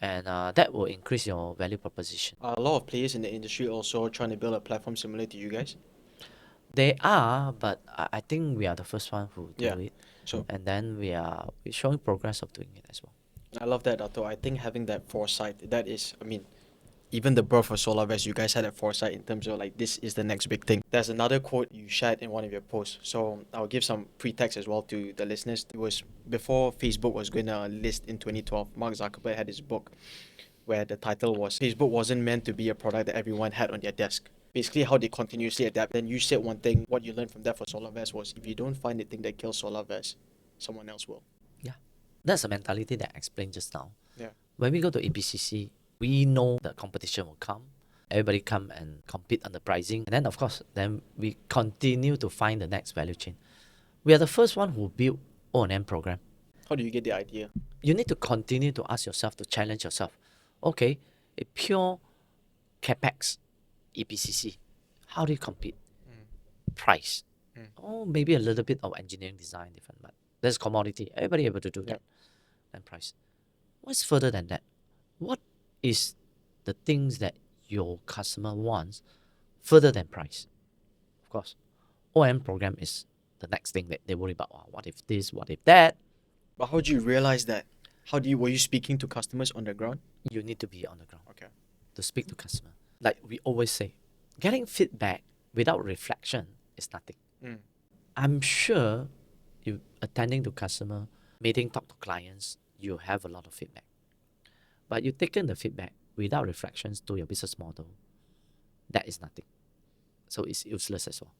And that will increase your value proposition. Are a lot of players in the industry also trying to build a platform similar to you guys? They are, but I think we are the first one who do Yeah. it. So And then we're showing progress of doing it as well. I love that, Dato. I think having that foresight, that is, I mean, even the birth of Solarvest, you guys had that foresight in terms of like, this is the next big thing. There's another quote you shared in one of your posts. So I'll give some pretext as well to the listeners. It was before Facebook was going to list in 2012. Mark Zuckerberg had his book where the title was, Facebook wasn't meant to be a product that everyone had on their desk. Basically how they continuously adapt. Then you said one thing, what you learned from that for Solarvest was, if you don't find the thing that kills Solarvest, someone else will. Yeah. That's a mentality that I explained just now. Yeah. When we go to APCC, we know the competition will come. Everybody come and compete on the pricing. And then, of course, then we continue to find the next value chain. We are the first one who built O&M program. How do you get the idea? You need to continue to ask yourself, to challenge yourself. Okay, a pure CapEx, EPCC, how do you compete? Price. Oh, maybe a little bit of engineering design different, but there's commodity. Everybody able to do that. And price. What's further than that? What is the things that your customer wants further than price? Of course, OM program is the next thing that they worry about. Wow, what if this? What if that? But how did you realize that? Were you speaking to customers on the ground? You need to be on the ground Okay. to speak to customer. Like we always say, getting feedback without reflection is nothing. Mm. I'm sure you attending to customer, meeting, talk to clients, you have a lot of feedback. But you taken the feedback without reflections to your business model, that is nothing. So it's useless as well.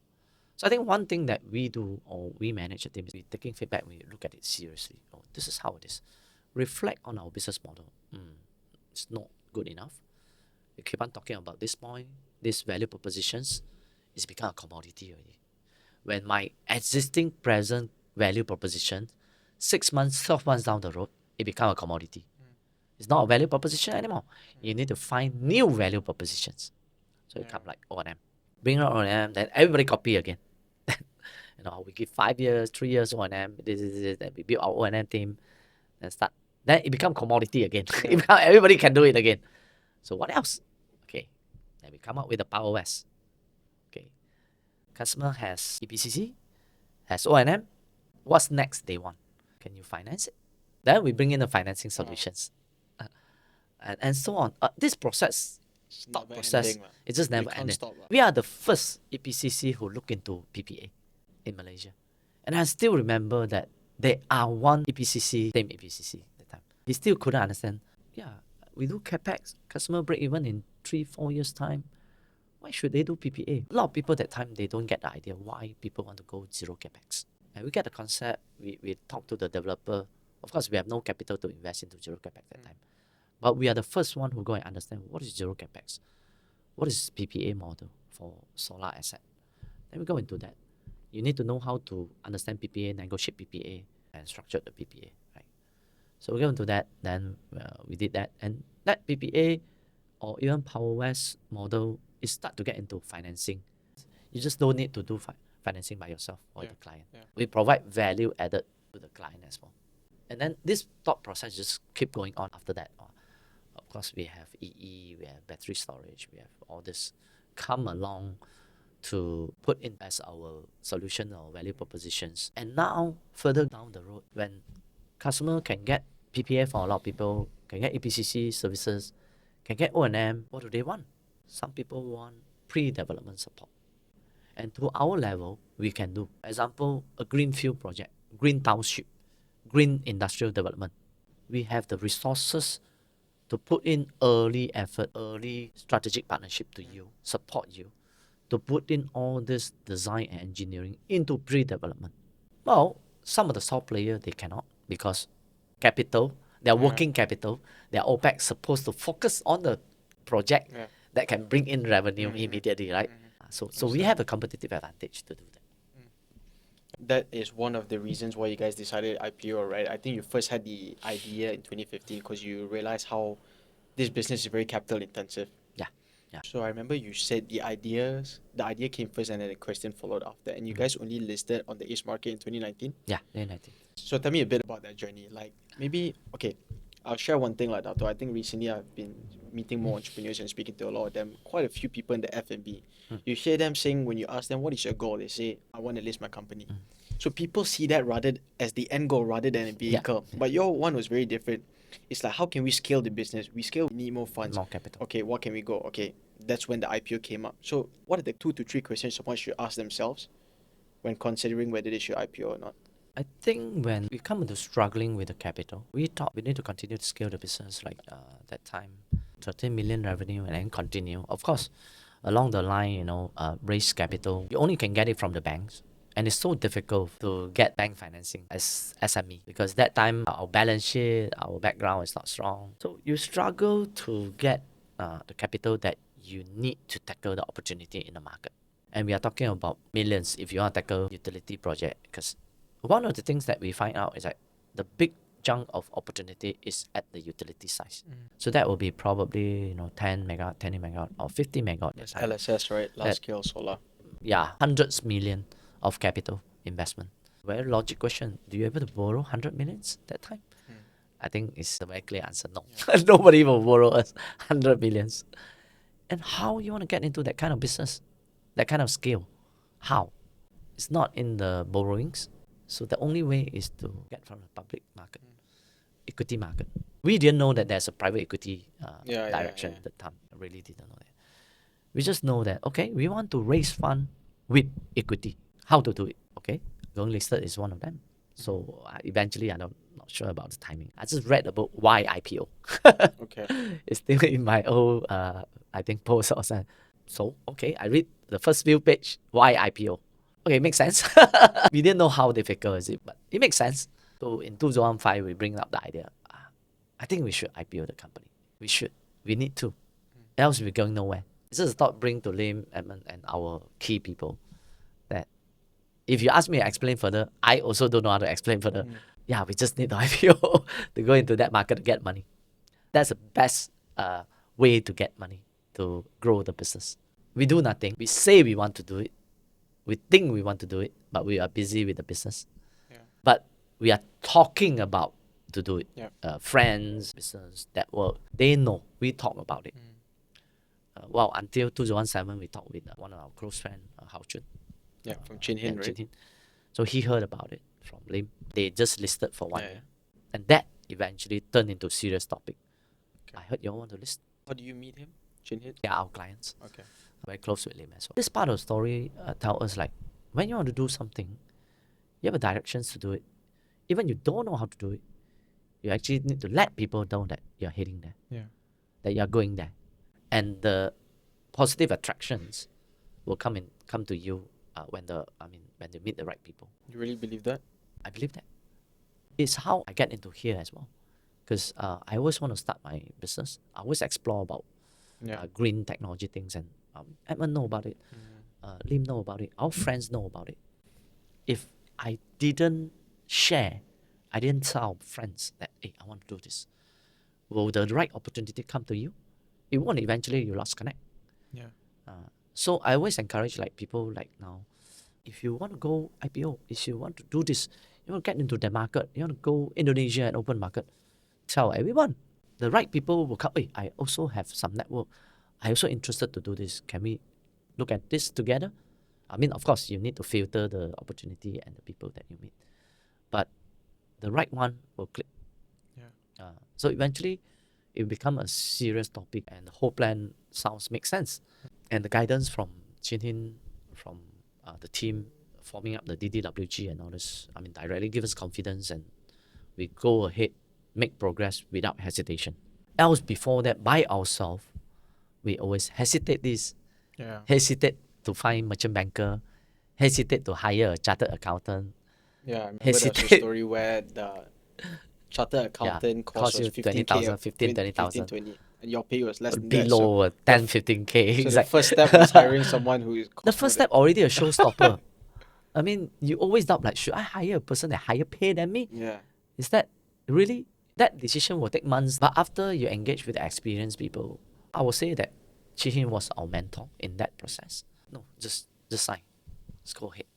So I think one thing that we do or we manage a team is we taking feedback, we look at it seriously. Oh, this is how it is. Reflect on our business model. It's not good enough. We keep on talking about this point, these value propositions, it's become a commodity already. When my existing present value proposition, 6 months, 12 months down the road, it become a commodity. It's not a value proposition anymore. You need to find new value propositions. So it come like O&M. Bring out O&M, then everybody copy again. We give 5 years, 3 years O&M, this, then we build our O&M team, then start. Then it become commodity again. Everybody can do it again. So what else? Okay, then we come up with the Power West. Okay, customer has EPCC, has O&M. What's next they want? Can you finance it? Then we bring in the financing solutions. And so on. This process, thought process, it just never ended. We are the first EPCC who look into PPA in Malaysia. And I still remember that there are one EPCC, same EPCC at the time. He still couldn't understand. Yeah, we do CapEx, customer break even in 3-4 years time. Why should they do PPA? A lot of people that time, they don't get the idea why people want to go zero CapEx. And we get the concept, we talk to the developer. Of course, we have no capital to invest into zero CapEx that time. But we are the first one who go and understand what is zero CapEx. What is PPA model for solar asset? Then we go into that. You need to know how to understand PPA, negotiate PPA, and structure the PPA, right? So we go into that, then we did that. And that PPA or even Power West model is start to get into financing. You just don't need to do financing by yourself or the client. We provide value added to the client as well. And then this thought process just keep going on after that. Of course, we have EE, we have battery storage, we have all this come along to put in as our solution or value propositions. And now, further down the road, when customer can get PPA for a lot of people, can get EPCC services, can get O&M, what do they want? Some people want pre-development support. And to our level, we can do. Example, a greenfield project, green township, green industrial development. We have the resources to put in early effort, early strategic partnership to you, support you, to put in all this design and engineering into pre-development. Well, some of the soft players, they cannot because capital, their working capital, their OPEX supposed to focus on the project that can bring in revenue immediately, right? So we have a competitive advantage to do that. That is one of the reasons why you guys decided IPO, right? I think you first had the idea in 2015 because you realized how this business is very capital intensive. Yeah. So I remember you said the idea came first and then the question followed after. And you guys only listed on the ACE market in 2019? Yeah, 2019. So tell me a bit about that journey. Like maybe, okay, I'll share one thing like that. I think recently I've been meeting more entrepreneurs and speaking to a lot of them, quite a few people in the F&B. You hear them saying when you ask them, what is your goal? They say, I want to list my company. So people see that rather as the end goal rather than a vehicle. But your one was very different. It's like, how can we scale the business? We need more funds. More capital. Okay, what can we go? Okay, that's when the IPO came up. So what are the 2 to 3 questions someone should ask themselves when considering whether they should IPO or not? I think when we come into struggling with the capital, we thought we need to continue to scale the business like that time, 13 million revenue and then continue. Of course, along the line, raise capital. You only can get it from the banks. And it's so difficult to get bank financing as SME because that time our balance sheet, our background is not strong. So you struggle to get the capital that you need to tackle the opportunity in the market. And we are talking about millions if you want to tackle utility project because one of the things that we find out is that the big chunk of opportunity is at the utility size. So that will be probably 10 megawatt, 20 megawatt or 50 megawatt. That's LSS, right? Large scale solar. Yeah, hundreds million of capital investment. Very logic question. Do you able to borrow 100 millions that time? I think it's a very clear answer. No. Nobody will borrow us 100 millions. And how you want to get into that kind of business? That kind of scale? How? It's not in the borrowings. So the only way is to get from the public market, equity market. We didn't know that there's a private equity direction at the time. I really didn't know that. We just know that, okay, we want to raise fund with equity. How to do it? Okay, going listed is one of them. So eventually, I'm not sure about the timing. I just read about why IPO. Okay. It's still in my old, I think, post or something. So, okay, I read the first few page, why IPO. Okay, makes sense. We didn't know how difficult is it, but it makes sense. So in 2005, we bring up the idea. I think we should IPO the company. We should. We need to. Else we're going nowhere. It's just a thought bring to Lim, Edmund, and our key people that if you ask me to explain further, I also don't know how to explain further. Yeah, we just need the IPO to go into that market to get money. That's the best way to get money, to grow the business. We do nothing. We say we want to do it. We think we want to do it, but we are busy with the business. Yeah. But we are talking about to do it. Yeah. Friends, business, network, they know. We talk about it. Well, until 2007, we talked with one of our close friends, Harshest. Yeah, from Chin Hin, right? So he heard about it from Lim. They just listed for 1 Yeah, year. And that eventually turned into serious topic. Okay. I heard you all want to list. How do you meet him? Chin Hin? They are our clients. Okay. Very close with Lim as well. This part of the story tell us like, when you want to do something, you have a directions to do it. Even you don't know how to do it, you actually need to let people know that you're heading there, Yeah. that you're going there. And the positive attractions will come to you when you meet the right people. You really believe that? I believe that. It's how I get into here as well. Because I always want to start my business. I always explore about green technology things, and Edmund know about it. Lim know about it. Our friends know about it. If I didn't share, I didn't tell our friends that, hey, I want to do this, will the right opportunity come to you? It won't. Eventually, you lost connect. Yeah. So I always encourage like people like now, if you want to go IPO, if you want to do this, you want to get into the market, you want to go Indonesia and open market, tell everyone. The right people will come, hey, I also have some network. I also interested to do this. Can we look at this together? I mean, of course, you need to filter the opportunity and the people that you meet. But the right one will click. Yeah. So eventually, it will become a serious topic, and the whole plan makes sense. And the guidance from Chin Hin, from the team forming up the DDWG and all this, directly give us confidence, and we go ahead, make progress without hesitation. Else before that, by ourselves, we always hesitate Yeah. hesitate to find merchant banker, hesitate to hire a chartered accountant. Yeah, I remember there was a Hesitate. story where the chartered accountant cost cost was you 15K, 20,000, 15, 20,000. 20, and your pay was less than Below that. 10, 15K. So It's the like- first step was hiring someone who is the first step already a showstopper. I mean, you always doubt, like, should I hire a person at higher pay than me? Yeah. Is that really? That decision will take months. But after you engage with the experienced people, I will say that Chihin was our mentor in that process. No, just sign. Just go ahead.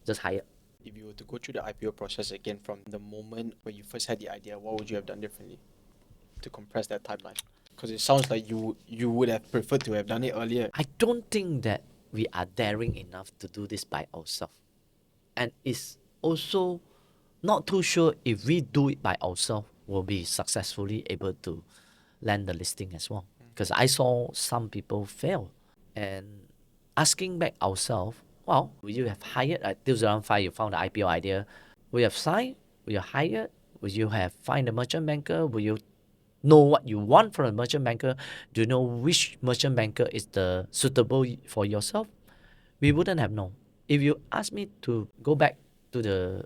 Just hire. If you were to go through the IPO process again from the moment where you first had the idea, what would you have done differently to compress that timeline? Because it sounds like you would have preferred to have done it earlier. I don't think that we are daring enough to do this by ourselves. And it's also not too sure if we do it by ourselves, we'll be successfully able to land the listing as well. Because I saw some people fail. And asking back ourselves, well, will you have hired at 2005, you found the IPO idea? Will you have signed? Will you hire? Will you have find a merchant banker? Will you know what you want from a merchant banker? Do you know which merchant banker is the suitable for yourself? We wouldn't have known. If you ask me to go back to the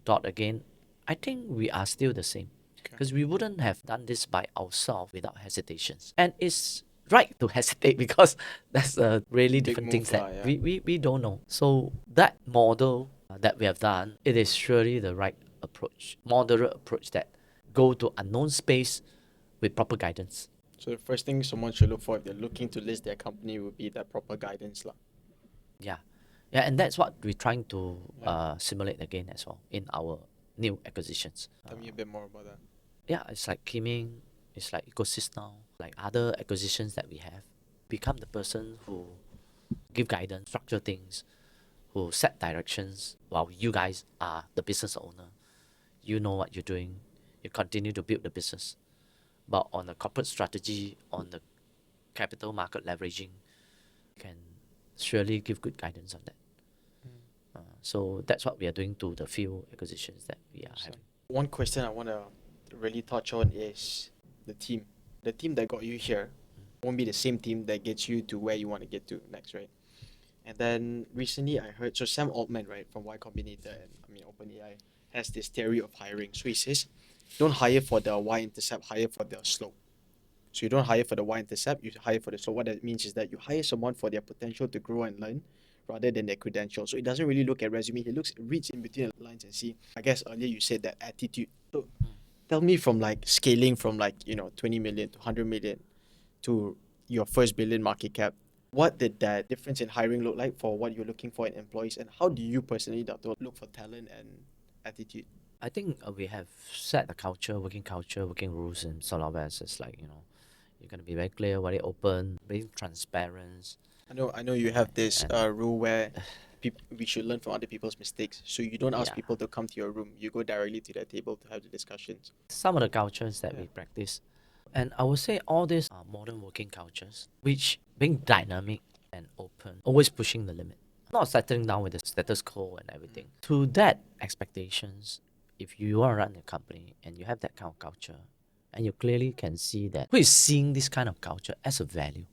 dot again, I think we are still the same. Because we wouldn't have done this by ourselves without hesitations. And it's right to hesitate because that's a really Big different move things that lah, we don't know. So that model that we have done, it is surely the right approach, moderate approach that go to unknown space with proper guidance. So the first thing someone should look for if they're looking to list their company would be that proper guidance lah. Yeah, and that's what we're trying to simulate again as well in our new acquisitions. Tell me a bit more about that. Yeah, it's like Kiming, it's like ecosystem, like other acquisitions that we have. Become the person who give guidance, structure things, who set directions while you guys are the business owner. You know what you're doing. You continue to build the business. But on the corporate strategy, on the capital market leveraging, can surely give good guidance on that. So that's what we are doing to the few acquisitions that we are having. One question I want to really touch on is the team. The team that got you here won't be the same team that gets you to where you want to get to next, right? And then recently I heard, so Sam Altman, right, from Y Combinator and OpenAI, has this theory of hiring. So he says, don't hire for the Y-intercept, hire for the slope. So you don't hire for the Y-intercept, you hire for the slope. What that means is that you hire someone for their potential to grow and learn rather than their credentials. So it doesn't really look at resume. He reads in between the lines and see, I guess earlier you said that attitude. So tell me from like scaling from 20 million to 100 million to your first billion market cap, what did that difference in hiring look like for what you're looking for in employees, and how do you personally, Dato, look for talent and attitude? I think we have set the culture, working rules in Solarvest. It's like, you're going to be very clear, very open, very transparent. I know you have this And rule where we should learn from other people's mistakes. So you don't ask Yeah. people to come to your room. You go directly to their table to have the discussions. some of the cultures that we practice. And I would say all these are modern working cultures, which being dynamic and open, always pushing the limit, not settling down with the status quo and everything. To that expectations, if you want to run a company and you have that kind of culture, and you clearly can see that who is seeing this kind of culture as a value,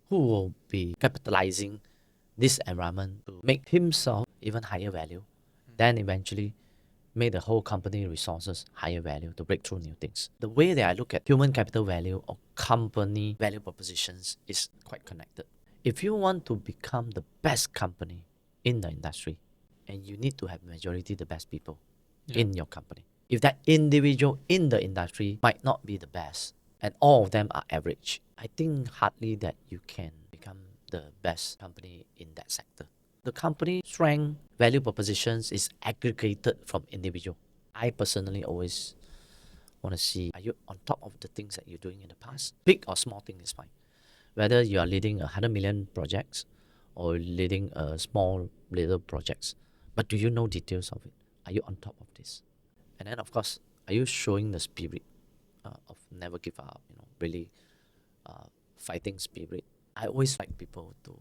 who will be capitalizing this environment to make himself even higher value, then eventually make the whole company resources higher value to break through new things. The way that I look at human capital value or company value propositions is quite connected. If you want to become the best company in the industry, and you need to have majority the best people in your company. If that individual in the industry might not be the best and all of them are average, I think hardly that you can become the best company in that sector. The company strength value propositions is aggregated from individual. I personally always want to see, are you on top of the things that you're doing in the past? Big or small thing is fine. Whether you are leading 100 million projects or leading a small little projects, but do you know details of it? Are you on top of this? And then of course, are you showing the spirit of never give up, really fighting spirit? I always like people to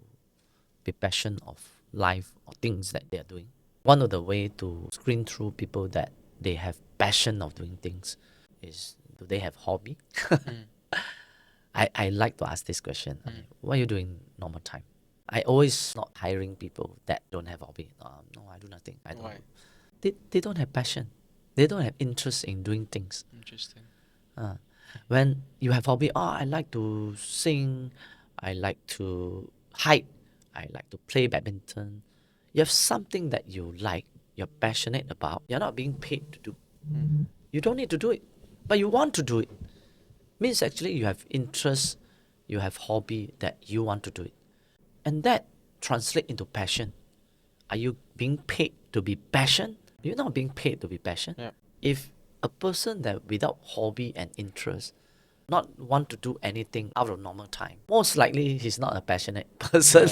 be passionate of life or things that they are doing. One of the way to screen through people that they have passion of doing things is, do they have hobby? I like to ask this question. I mean, what are you doing normal time? I always not hiring people that don't have hobby. No, I do nothing. I don't. Why? They don't have passion. They don't have interest in doing things. Interesting. When you have hobby, I like to sing, I like to hike, I like to play badminton. You have something that you like, you're passionate about, you're not being paid to do. You don't need to do it, but you want to do it. Means actually you have interest, you have hobby that you want to do it. And that translates into passion. Are you being paid to be passion? You're not being paid to be passion. Yeah. If a person that without hobby and interest not want to do anything out of normal time, most likely he's not a passionate person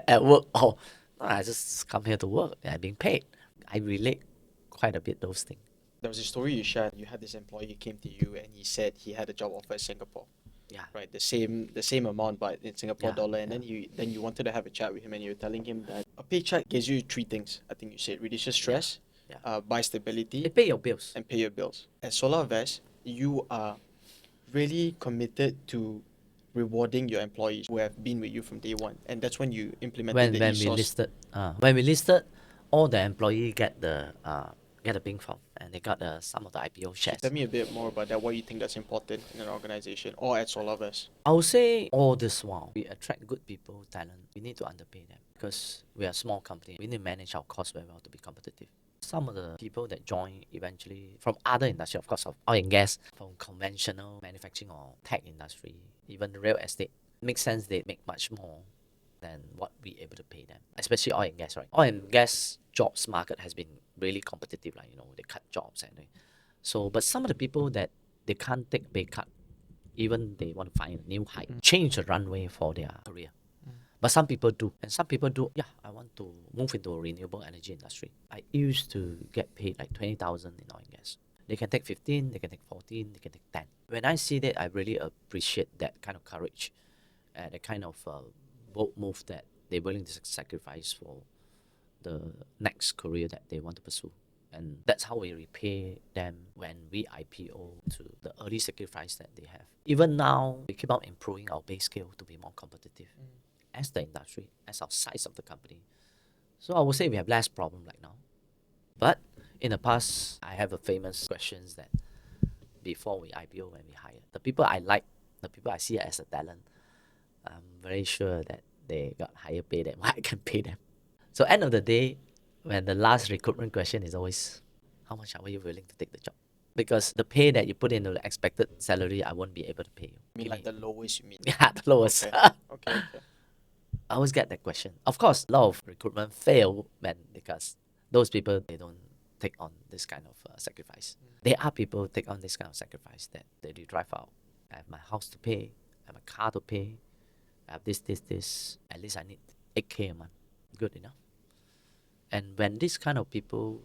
at work. Oh, no, I just come here to work and I'm being paid. I relate quite a bit those things. There was a story you shared. You had this employee who came to you and he said he had a job offer in Singapore. Yeah. Right, the same amount but in Singapore Yeah, dollar, and then you wanted to have a chat with him and you were telling him that a paycheck gives you three things. I think you said reduces stress, buy They stability, pay your bills. and pay your bills. At Solarvest, you are really committed to rewarding your employees who have been with you from day one, and that's when you implemented the When ESOS. when we listed, all the employee get a pink form and they got some of the IPO shares. Tell me a bit more about that. What you think that's important in an organization or at Solarvest? I would say all this while we attract good people, talent, we need to underpay them because we are a small company. We need to manage our costs very well to be competitive. Some of the people that join eventually from other industry, of course, of oil and gas, from conventional manufacturing or tech industry, even real estate, makes sense they make much more than what we able to pay them, especially oil and gas, right? Oil and gas jobs market has been really competitive, like, they cut jobs and so, but some of the people that they can't take pay cut, even they want to find a new height, change the runway for their career. But some people do, and some people do, I want to move into a renewable energy industry. I used to get paid like 20,000 in oil and gas. They can take 15, they can take 14, they can take 10. When I see that, I really appreciate that kind of courage and that kind of bold move that they're willing to sacrifice for the next career that they want to pursue. And that's how we repay them when we IPO to the early sacrifice that they have. Even now, we keep on improving our base scale to be more competitive as the industry, as our size of the company. So I would say we have less problem right now. But in the past, I have a famous questions that before we IPO when we hire, the people I like, the people I see as a talent, I'm very sure that they got higher pay than what I can pay them. So end of the day, when the last recruitment question is always, how much are you willing to take the job? Because the pay that you put into the expected salary, I won't be able to pay you. I mean, like the lowest, you mean? Yeah, the lowest. Okay. I always get that question. Of course, a lot of recruitment fail because those people, they don't take on this kind of sacrifice. There are people who take on this kind of sacrifice that they drive out. I have my house to pay, I have a car to pay, I have this. At least I need 8K a month. Good enough. And when this kind of people,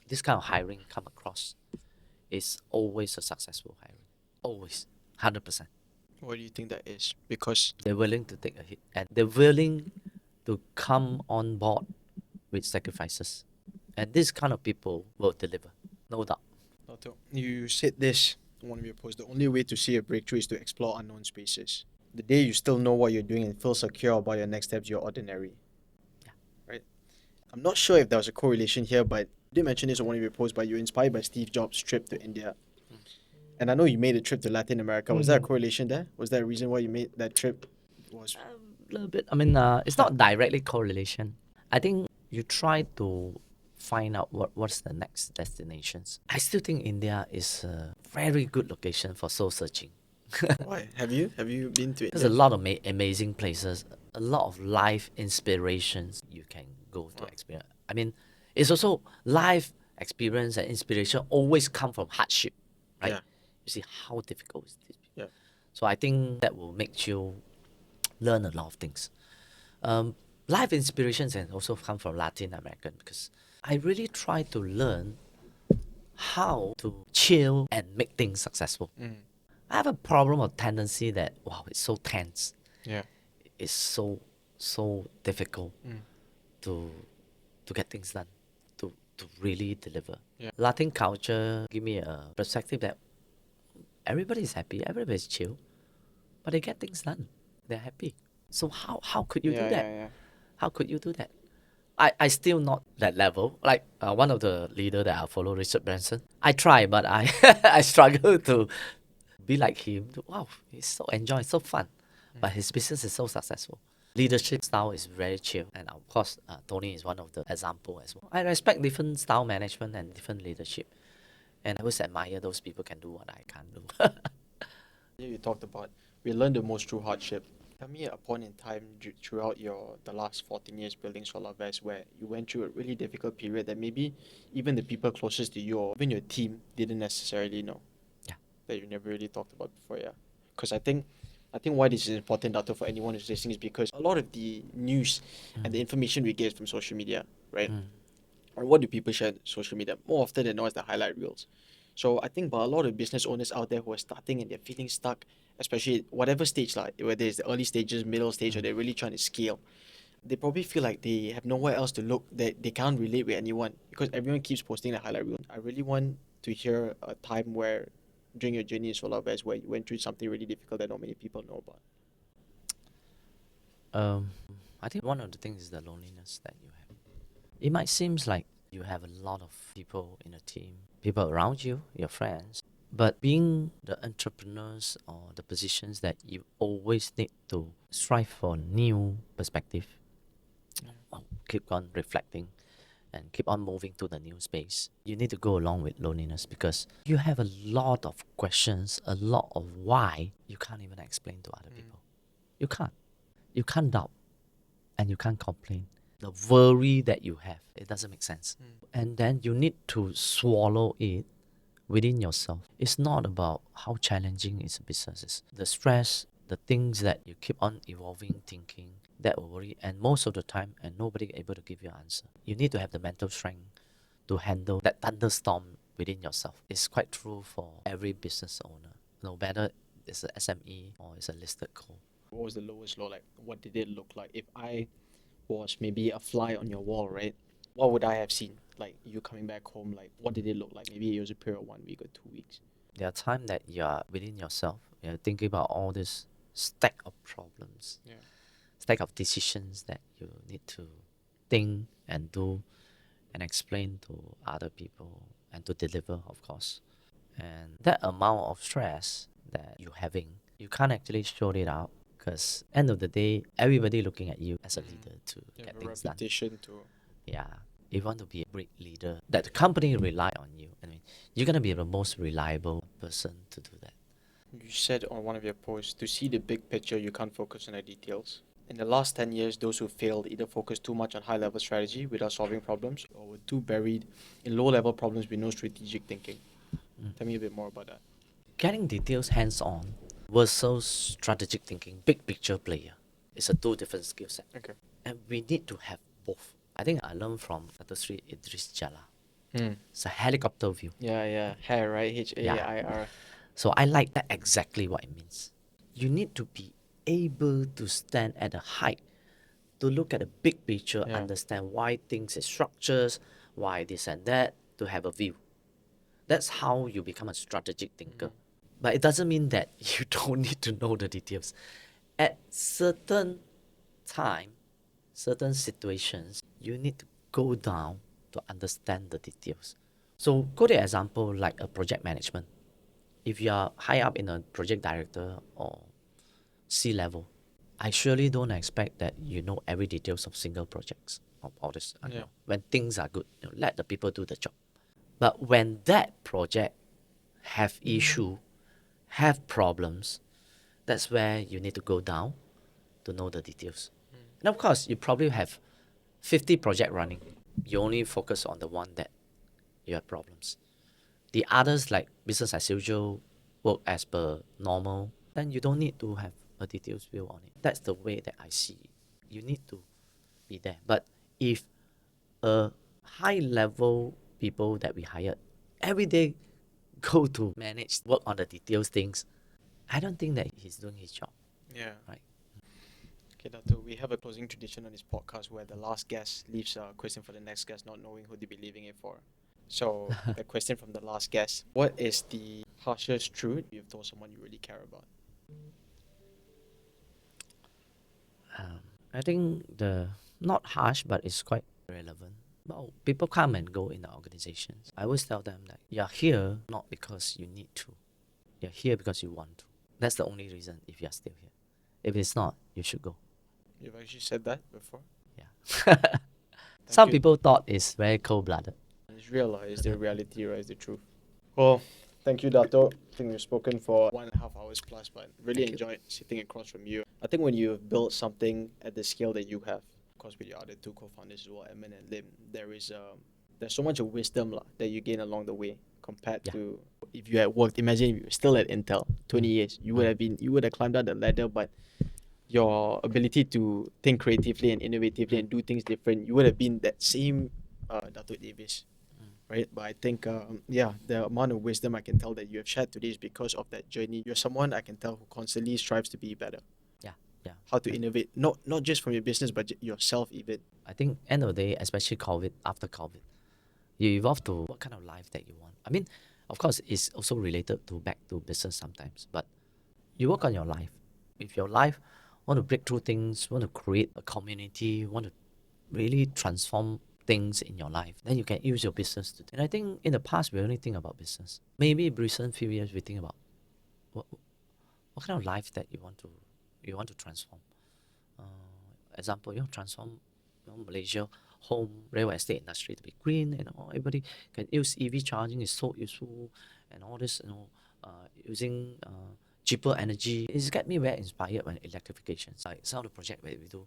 this kind of hiring come across, it's always a successful hiring. Always. 100%. What do you think that is? Because They're willing to take a hit and they're willing to come on board with sacrifices. And this kind of people will deliver. No doubt. Dato, you said this in one of your posts, the only way to see a breakthrough is to explore unknown spaces. The day you still know what you're doing and feel secure about your next steps, you're ordinary. Yeah. Right? I'm not sure if there was a correlation here, but you did mention this in one of your posts, but you're inspired by Steve Jobs' trip to India. And I know you made a trip to Latin America. Was there a correlation there? Was there a reason why you made that trip? Was A little bit. I mean, it's not directly correlation. I think you try to find out what's the next destinations. I still think India is a very good location for soul searching. Why? Have you been to There's a India? lot of amazing places, a lot of life inspirations you can go to experience. I mean, it's also life experience and inspiration always come from hardship, right? Yeah. You see how difficult is this. Yeah. So I think that will make you learn a lot of things. Life inspirations can also come from Latin American because I really try to learn how to chill and make things successful. I have a problem or tendency that wow, it's so tense. Yeah. It's so difficult to get things done, to really deliver. Yeah. Latin culture give me a perspective that everybody's happy, everybody's chill, but they get things done. They're happy. So how could you do that? Yeah. How could you do that? I still not that level. Like one of the leader that I follow, Richard Branson. I try, but I I struggle to be like him. Wow, he's so enjoy, so fun, but his business is so successful. Leadership style is very chill, and of course, Tony is one of the example as well. I respect different style management and different leadership, and I always admire those people can do what I can't do. You talked about we learned the most through hardship. Tell me a point in time throughout the last 14 years building Solarvest where you went through a really difficult period that maybe even the people closest to you or even your team didn't necessarily know. Yeah. That you never really talked about before, yeah. Because I think why this is important, Dato, for anyone who's listening is because a lot of the news and the information we get from social media, right? Or what do people share on social media? More often than not, it's the highlight reels. So I think about a lot of business owners out there who are starting and they're feeling stuck, especially whatever stage, like whether it's the early stages, middle stage, or they're really trying to scale. They probably feel like they have nowhere else to look, that they can't relate with anyone because everyone keeps posting the highlight reel. I really want to hear a time where during your journey in Solarvest where you went through something really difficult that not many people know about. I think one of the things is the loneliness that you have. It might seem like you have a lot of people in a team, people around you, your friends, but being the entrepreneurs or the positions that you always need to strive for new perspective, keep on reflecting and keep on moving to the new space. You need to go along with loneliness because you have a lot of questions, a lot of why you can't even explain to other people. You can't. You can't doubt and you can't complain. The worry that you have, it doesn't make sense. And then you need to swallow it within yourself. It's not about how challenging is a business is. The stress, the things that you keep on evolving, thinking, that will worry, and most of the time, and nobody able to give you an answer. You need to have the mental strength to handle that thunderstorm within yourself. It's quite true for every business owner, no matter it's an SME or it's a listed co. What was the lowest low? Like, what did it look like? If I was maybe a fly on your wall, right? What would I have seen? Like, you coming back home, like, what did it look like? Maybe it was a period of 1 week or 2 weeks. There are times that you are within yourself, you're thinking about all this stack of problems, Yeah. stack of decisions that you need to think and do and explain to other people and to deliver, of course. And that amount of stress that you're having, you can't actually show it out because end of the day, everybody looking at you as a leader to You get have a things done. reputation to. Yeah. If you want to be a great leader, that the company rely on you. I mean, you're gonna be the most reliable person to do that. You said on one of your posts, to see the big picture, you can't focus on the details. In the last 10 years, those who failed either focused too much on high level strategy without solving problems or were too buried in low level problems with no strategic thinking. Tell me a bit more about that. Getting details hands on versus strategic thinking, big picture player. It's a two different skill set. Okay. And we need to have both. I think I learned from Dato Idris Jala. It's a helicopter view. Yeah. Hair, right? HAIR. So I like that exactly what it means. You need to be able to stand at a height to look at the big picture, Yeah. understand why things are structures, why this and that, to have a view. That's how you become a strategic thinker. But it doesn't mean that you don't need to know the details. At certain time, certain situations, you need to go down to understand the details. So go to example like a project management. If you are high up in a project director or C level, I surely don't expect that you know every details of single projects of all this. Yeah. When things are good, let the people do the job. But when that project have issue, have problems, that's where you need to go down to know the details. And of course, you probably have 50 project running. You only focus on the one that you have problems. The others like business as usual, work as per normal, then you don't need to have a detailed view on it. That's the way that I see it. You need to be there. But if a high level people that we hired every day go to manage, work on the details things, I don't think that he's doing his job, Yeah. right? Okay, Dato, we have a closing tradition on this podcast where the last guest leaves a question for the next guest, not knowing who they'll be leaving it for. So, the question from the last guest: what is the harshest truth you've told someone you really care about? I think the not harsh, but it's quite relevant. Well, people come and go in the organizations. I always tell them that you're here not because you need to. You're here because you want to. That's the only reason if you're still here. If it's not, you should go. You've actually said that before. Yeah. Some you. people thought it's very cold-blooded. It's real, it's the reality, right? It's the truth. Well, thank you, Dato. I think we've spoken for 1.5 hours plus, but really Thank you. enjoyed sitting across from you. I think when you've built something at the scale that you have, of course, with your other two co-founders as well, Edmund and Lim, there's so much of wisdom that you gain along the way compared Yeah. to if you had worked. Imagine if you were still at Intel 20 years, you would have climbed up the ladder, but your ability to think creatively and innovatively and do things different, you would have been that same Dato Davis, right? But I think, the amount of wisdom I can tell that you have shared today is because of that journey. You're someone I can tell who constantly strives to be better. Yeah. How to innovate, not just from your business, but yourself even. I think end of the day, especially COVID, after COVID, you evolve to what kind of life that you want. I mean, of course, it's also related to back to business sometimes, but you work on your life. If your life want to break through things, want to create a community, want to really transform things in your life, then you can use your business to. And I think in the past we only think about business. Maybe recent few years we think about what kind of life that you want to transform. Example, transform Malaysia home real estate industry to be green, and everybody can use EV charging is so useful, and all this using cheaper energy. It's got me very inspired when electrification. Like some of the project where we do,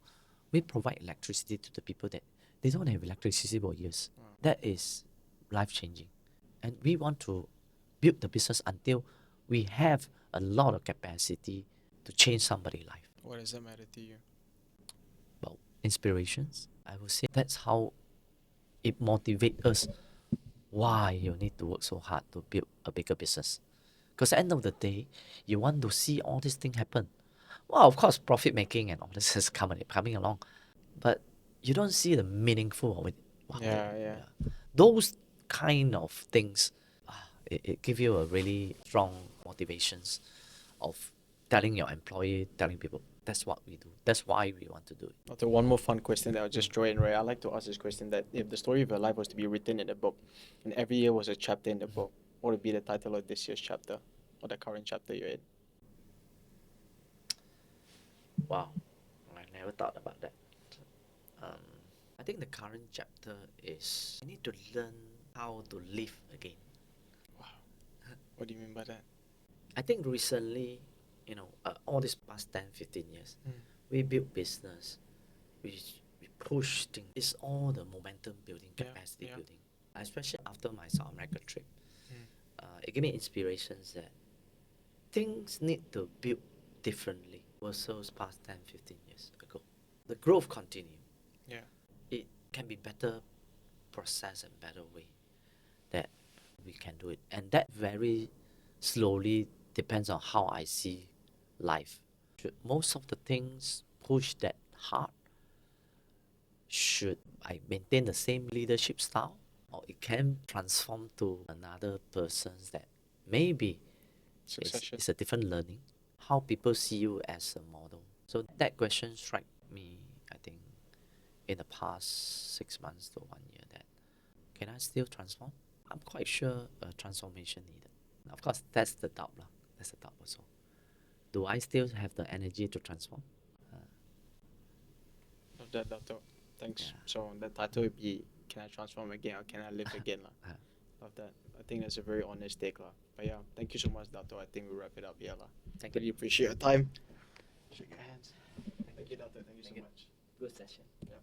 we provide electricity to the people that they don't have electricity for years. That is life changing, and we want to build the business until we have a lot of capacity to change somebody's life. What does that matter to you? Well, inspirations. I would say that's how it motivates us. Why you need to work so hard to build a bigger business? Because at the end of the day, you want to see all these things happen. Well, of course, profit making and all this is coming along, but you don't see the meaningful of it. Wow, Yeah. those kind of things, it give you a really strong motivations of telling your employee, telling people that's what we do. That's why we want to do it. Okay, one more fun question that I'll just throw in, right? I like to ask this question that if the story of your life was to be written in a book, and every year was a chapter in the book, what would be the title of this year's chapter, or the current chapter you're in? Wow, I never thought about that. Um, I think the current chapter is I need to learn how to live again. Wow. What do you mean by that? I think recently, all these past 10, 15 years, we built business, we push things. It's all the momentum building, Yeah, capacity yeah. building. Especially after my South America trip, it gave me inspirations that things need to build differently versus past 10, 15 years ago. The growth continue. Yeah. It can be better process and better way that we can do it. And that very slowly depends on how I see life. Should most of the things push that hard? Should I maintain the same leadership style? Or it can transform to another person's that maybe Succession. it's a different learning. How people see you as a model. So that question struck me, I think, in the past 6 months to 1 year that can I still transform? I'm quite sure a transformation needed. Of course, that's the doubt. That's the doubt also. Do I still have the energy to transform? Love that, Dato. Thanks. Yeah. So the title would be, Can I Transform Again or Can I Live Again? Uh, Love that. I think that's a very honest take. But yeah, thank you so much, Dato. I think we'll wrap it up here. Thank you. Really appreciate your time. Shake your hands. Thank you, Dato. Thank you so Thank you. much. Good session. Yeah.